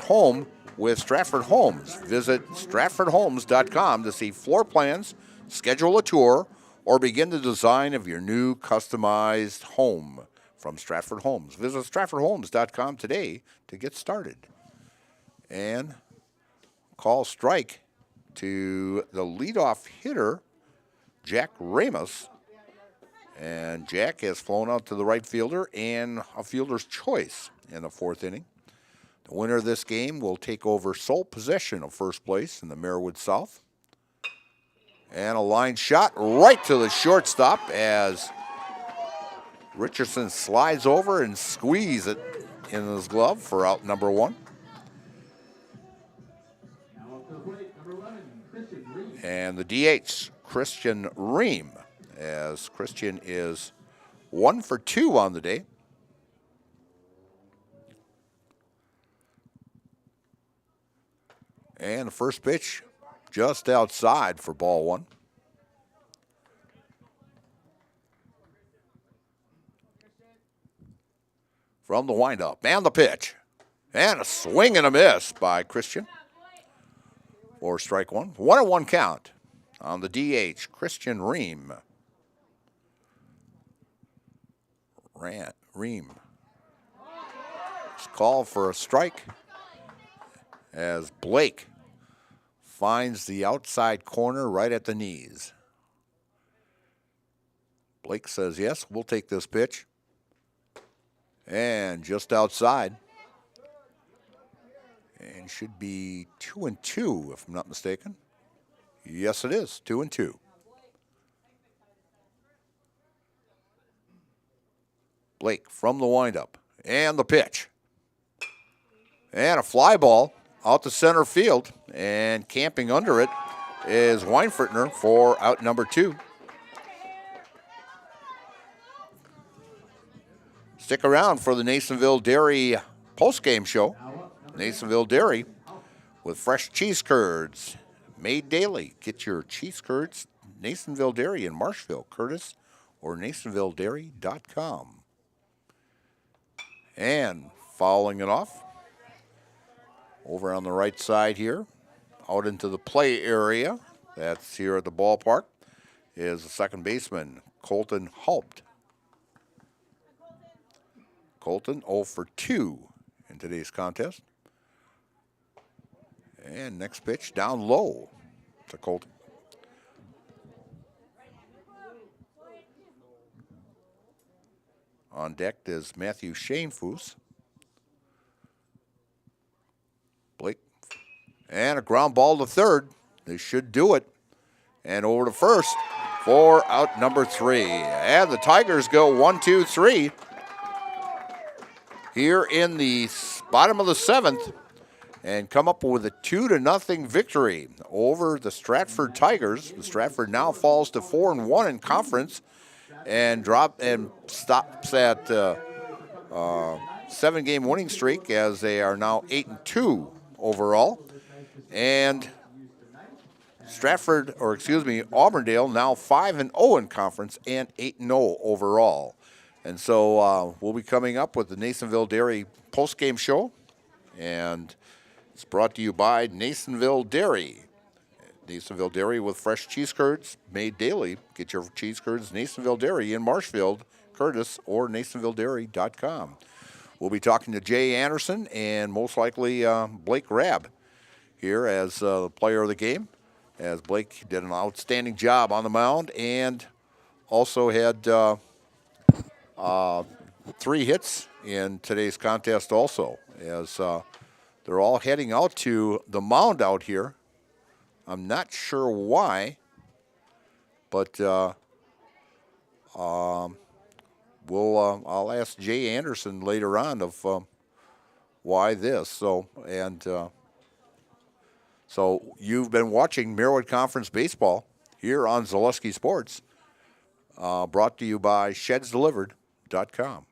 home with Stratford Homes. Visit stratfordhomes.com to see floor plans, schedule a tour, or begin the design of your new customized home from Stratford Homes. Visit stratfordhomes.com today to get started. And call strike to the leadoff hitter, Jack Ramos. And Jack has flown out to the right fielder and a fielder's choice in the 4th inning. The winner of this game will take over sole possession of first place in the Marewood South. And a line shot right to the shortstop as Richardson slides over and squeezes it in his glove for out number 1. And the DH, Christian Ream, as Christian is 1 for 2 on the day. And the first pitch just outside for ball 1. from the windup. And the pitch. And a swing and a miss by Christian. For strike one. 1-1 count on the DH, Christian Ream. Ream. It's called for a strike as Blake finds the outside corner right at the knees. Blake says, yes, we'll take this pitch. And just outside. And should be 2-2, if I'm not mistaken. Yes, it is, 2-2. Blake from the windup. And the pitch. And a fly ball out to center field. And camping under it is Weinfurtner for out number 2. Stick around for the Nasonville Dairy postgame show. Nasonville Dairy with fresh cheese curds made daily. Get your cheese curds, Nasonville Dairy in Marshville, Curtis, or NasonvilleDairy.com. And fouling it off over on the right side here, out into the play area. That's here at the ballpark, is the second baseman, Colton Haupt. Colton 0 for 2 in today's contest. And next pitch down low to Colton. On deck is Matthew Shanefoos. Blake. And a ground ball to third. They should do it. And over to first for out number 3. And the Tigers go 1-2-3. Here in the bottom of the 7th. And come up with a 2-0 victory over the Stratford Tigers. The Stratford now falls to 4-1 in conference and stops at 7-game winning streak as they are now 8-2 overall. And Auburndale now 5-0 in conference and 8-0 overall. And so we'll be coming up with the Nasonville Dairy postgame show, and it's brought to you by Nasonville Dairy. Nasonville Dairy with fresh cheese curds made daily. Get your cheese curds, Nasonville Dairy in Marshfield, Curtis, or NasonvilleDairy.com. We'll be talking to Jay Anderson and most likely Blake Rabb here as the player of the game, as Blake did an outstanding job on the mound and also had 3 hits in today's contest also, as they're all heading out to the mound out here. I'm not sure why, but I'll ask Jay Anderson later on of why this. So you've been watching Merriwood Conference Baseball here on Zaleski Sports, brought to you by ShedsDelivered.com.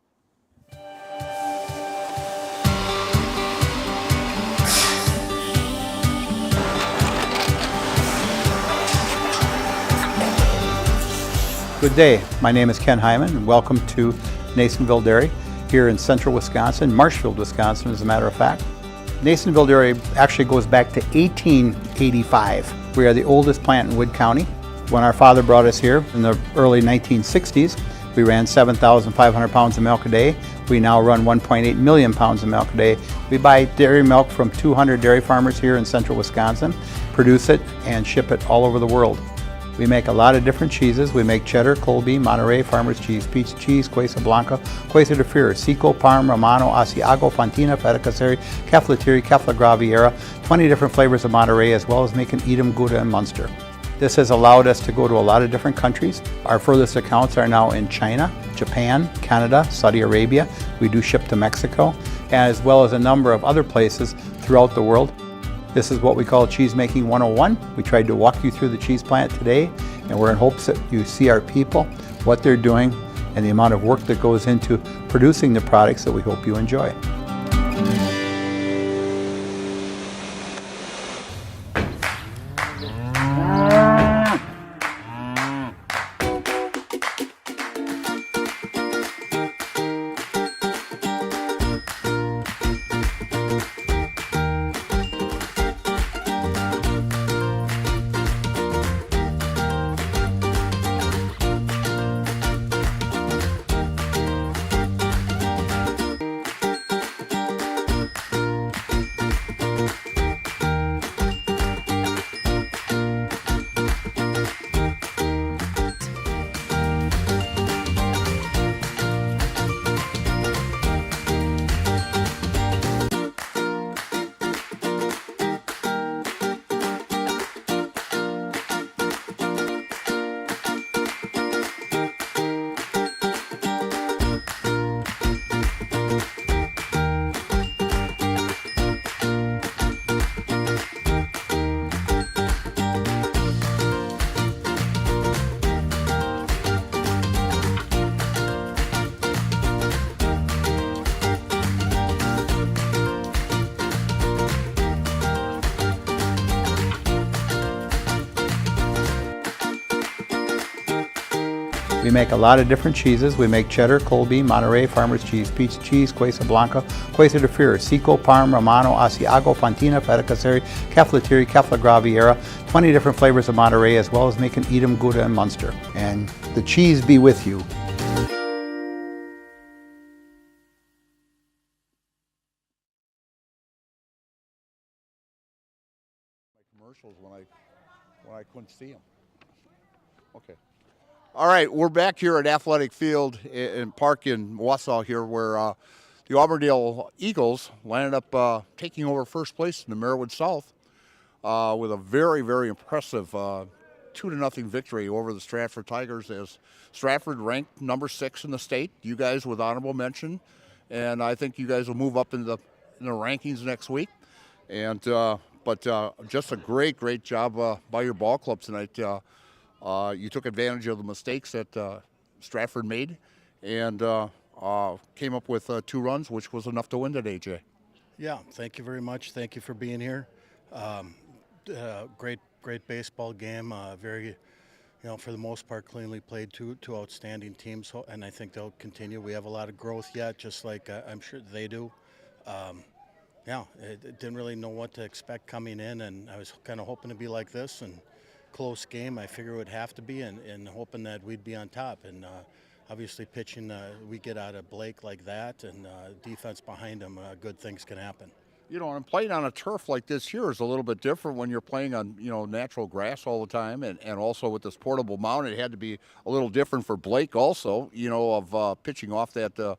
Good day. My name is Ken Hyman, and welcome to Nasonville Dairy here in central Wisconsin, Marshfield, Wisconsin, as a matter of fact. Nasonville Dairy actually goes back to 1885. We are the oldest plant in Wood County. When our father brought us here in the early 1960s, we ran 7,500 pounds of milk a day. We now run 1.8 million pounds of milk a day. We buy dairy milk from 200 dairy farmers here in central Wisconsin, produce it, and ship it all over the world. We make a lot of different cheeses. We make cheddar, Colby, Monterey, Farmer's Cheese, Peach Cheese, Quesa Blanca, Quesa de Fury, Seco, Parm, Romano, Asiago, Fontina, Feta Caseri, Keflatiri, Kefla Graviera, 20 different flavors of Monterey, as well as making Edam, Gouda, and Munster. This has allowed us to go to a lot of different countries. Our furthest accounts are now in China, Japan, Canada, Saudi Arabia. We do ship to Mexico, as well as a number of other places throughout the world. This is what we call Cheese Making 101. We tried to walk you through the cheese plant today, and we're in hopes that you see our people, what they're doing, and the amount of work that goes into producing the products that we hope you enjoy. We make a lot of different cheeses. We make cheddar, Colby, Monterey, Farmer's Cheese, Pizza Cheese, Quesa Blanca, Quesa de Freer, Seco, Parm, Romano, Asiago, Fontina, Feta Caseri, Caflateri, Cafla Graviera, 20 different flavors of Monterey, as well as making Edam, Gouda, and Munster. And the cheese be with you. Commercials when I couldn't see them. Okay. All right, we're back here at Athletic Field in Park in Wausau here, where the Auburndale Eagles landed up taking over first place in the Merriwood South with a very, very impressive 2-0 victory over the Stratford Tigers, as Stratford ranked number 6 in the state. You guys with honorable mention, and I think you guys will move up in the rankings next week. And but just a great job by your ball club tonight. You took advantage of the mistakes that Stratford made, and came up with 2 runs, which was enough to win today, Jay. Yeah, thank you very much. Thank you for being here. Great baseball game. Very, for the most part, cleanly played. Two outstanding teams, and I think they'll continue. We have a lot of growth yet, just like I'm sure they do. Yeah, didn't really know what to expect coming in, and I was kind of hoping to be like this, and close game. I figure it would have to be, and hoping that we'd be on top. And obviously pitching, we get out of Blake like that, and defense behind him, good things can happen. And playing on a turf like this here is a little bit different when you're playing on, natural grass all the time, and also with this portable mound, it had to be a little different for Blake also, of pitching off that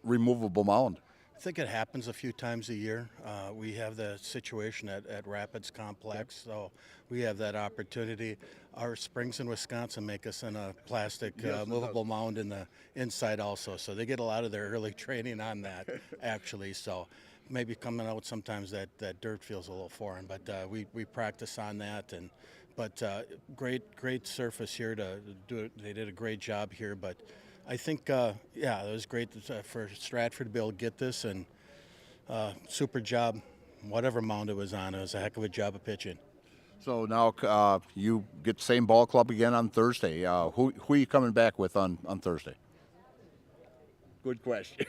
removable mound. I think it happens a few times a year. We have the situation at Rapids Complex, so we have that opportunity. Our springs in Wisconsin make us in a plastic movable mound in the inside also, so they get a lot of their early training on that, actually. So maybe coming out sometimes that dirt feels a little foreign, but we practice on that. But great surface here to do it. They did a great job here, but I think, it was great for Stratford to be able to get this, and super job, whatever mound it was on. It was a heck of a job of pitching. So now you get the same ball club again on Thursday. Who are you coming back with on Thursday? Good question.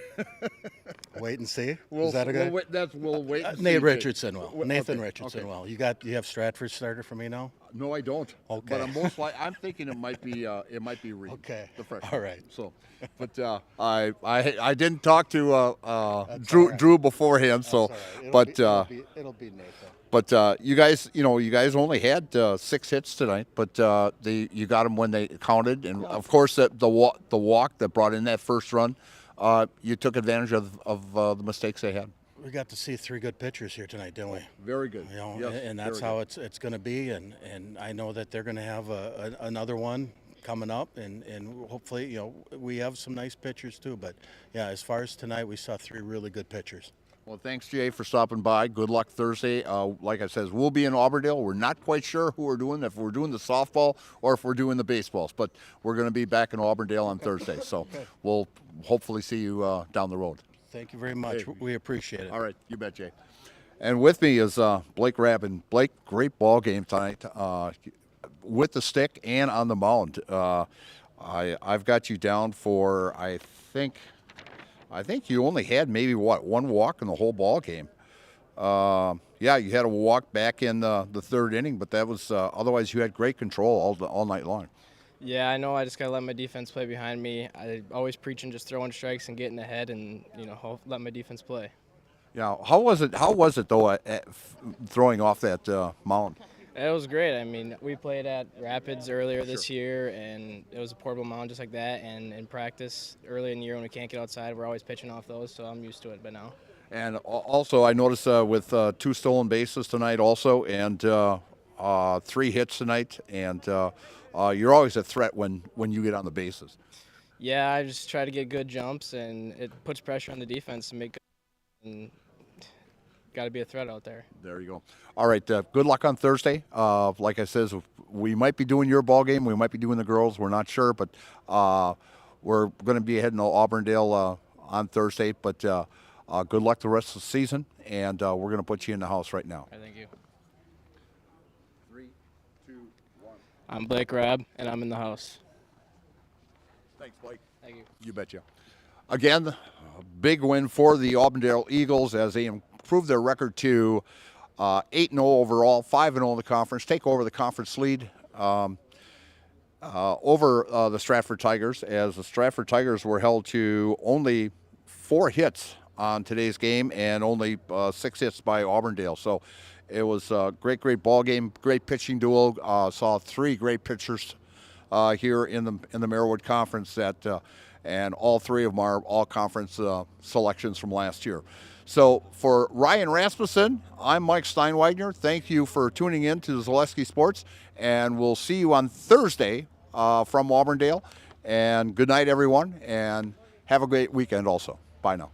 Wait and see. Is that a good? We'll wait. And Nate see. Richardson will. Okay. Nathan Richardson Okay. will. You have Stratford starter for me now? No, I don't. Okay. But I'm thinking it might be Reed. Okay. The freshman. All right. So, but I didn't talk to Drew Drew beforehand. So, but it'll be Nathan. But you guys only had 6 hits tonight, but you got them when they counted, and of course the walk that brought in that first run, you took advantage of the mistakes they had. We got to see 3 good pitchers here tonight, didn't we? Very good. Yes, and that's how it's going to be, and I know that they're going to have another one coming up, and hopefully we have some nice pitchers too. But yeah, as far as tonight, we saw 3 really good pitchers. Well, thanks, Jay, for stopping by. Good luck Thursday. Like I said, we'll be in Auburndale. We're not quite sure who we're doing, if we're doing the softball or if we're doing the baseballs, but we're going to be back in Auburndale on Thursday. So we'll hopefully see you down the road. Thank you very much. We appreciate it. All right. You bet, Jay. And with me is Blake Rabin. Blake, great ball game tonight with the stick and on the mound. I've got you down for, I think you only had maybe, one walk in the whole ball game. Yeah, you had a walk back in the 3rd inning, but that was otherwise you had great control all night long. Yeah, I know. I just got to let my defense play behind me. I always preach and just throwing strikes and getting ahead and, let my defense play. Yeah, how was it though throwing off that mound? It was great. I mean, we played at Rapids earlier this year, and it was a portable mound just like that. And in practice early in the year when we can't get outside, we're always pitching off those, so I'm used to it by now. And also, I noticed with 2 stolen bases tonight also, and 3 hits tonight, and you're always a threat when you get on the bases. Yeah, I just try to get good jumps, and it puts pressure on the defense to make good. And got to be a threat out there. There you go. All right, good luck on Thursday. Like I says, we might be doing your ball game. We might be doing the girls. We're not sure, but we're going to be heading to Auburndale on Thursday. But good luck the rest of the season, and we're going to put you in the house right now. All right, thank you. 3, 2, 1. I'm Blake Rabb, and I'm in the house. Thanks, Blake. Thank you. You betcha. Again, a big win for the Auburndale Eagles as they improved their record to 8-0 overall, 5-0 in the conference, take over the conference lead over the Stratford Tigers, as the Stratford Tigers were held to only 4 hits on today's game and only 6 hits by Auburndale. So it was a great ball game, great pitching duel. Saw 3 great pitchers here in the Merriwood Conference and all 3 of them are all-conference selections from last year. So for Ryan Rasmussen, I'm Mike Steinweidner. Thank you for tuning in to Zaleski Sports, and we'll see you on Thursday from Auburndale. And good night, everyone, and have a great weekend also. Bye now.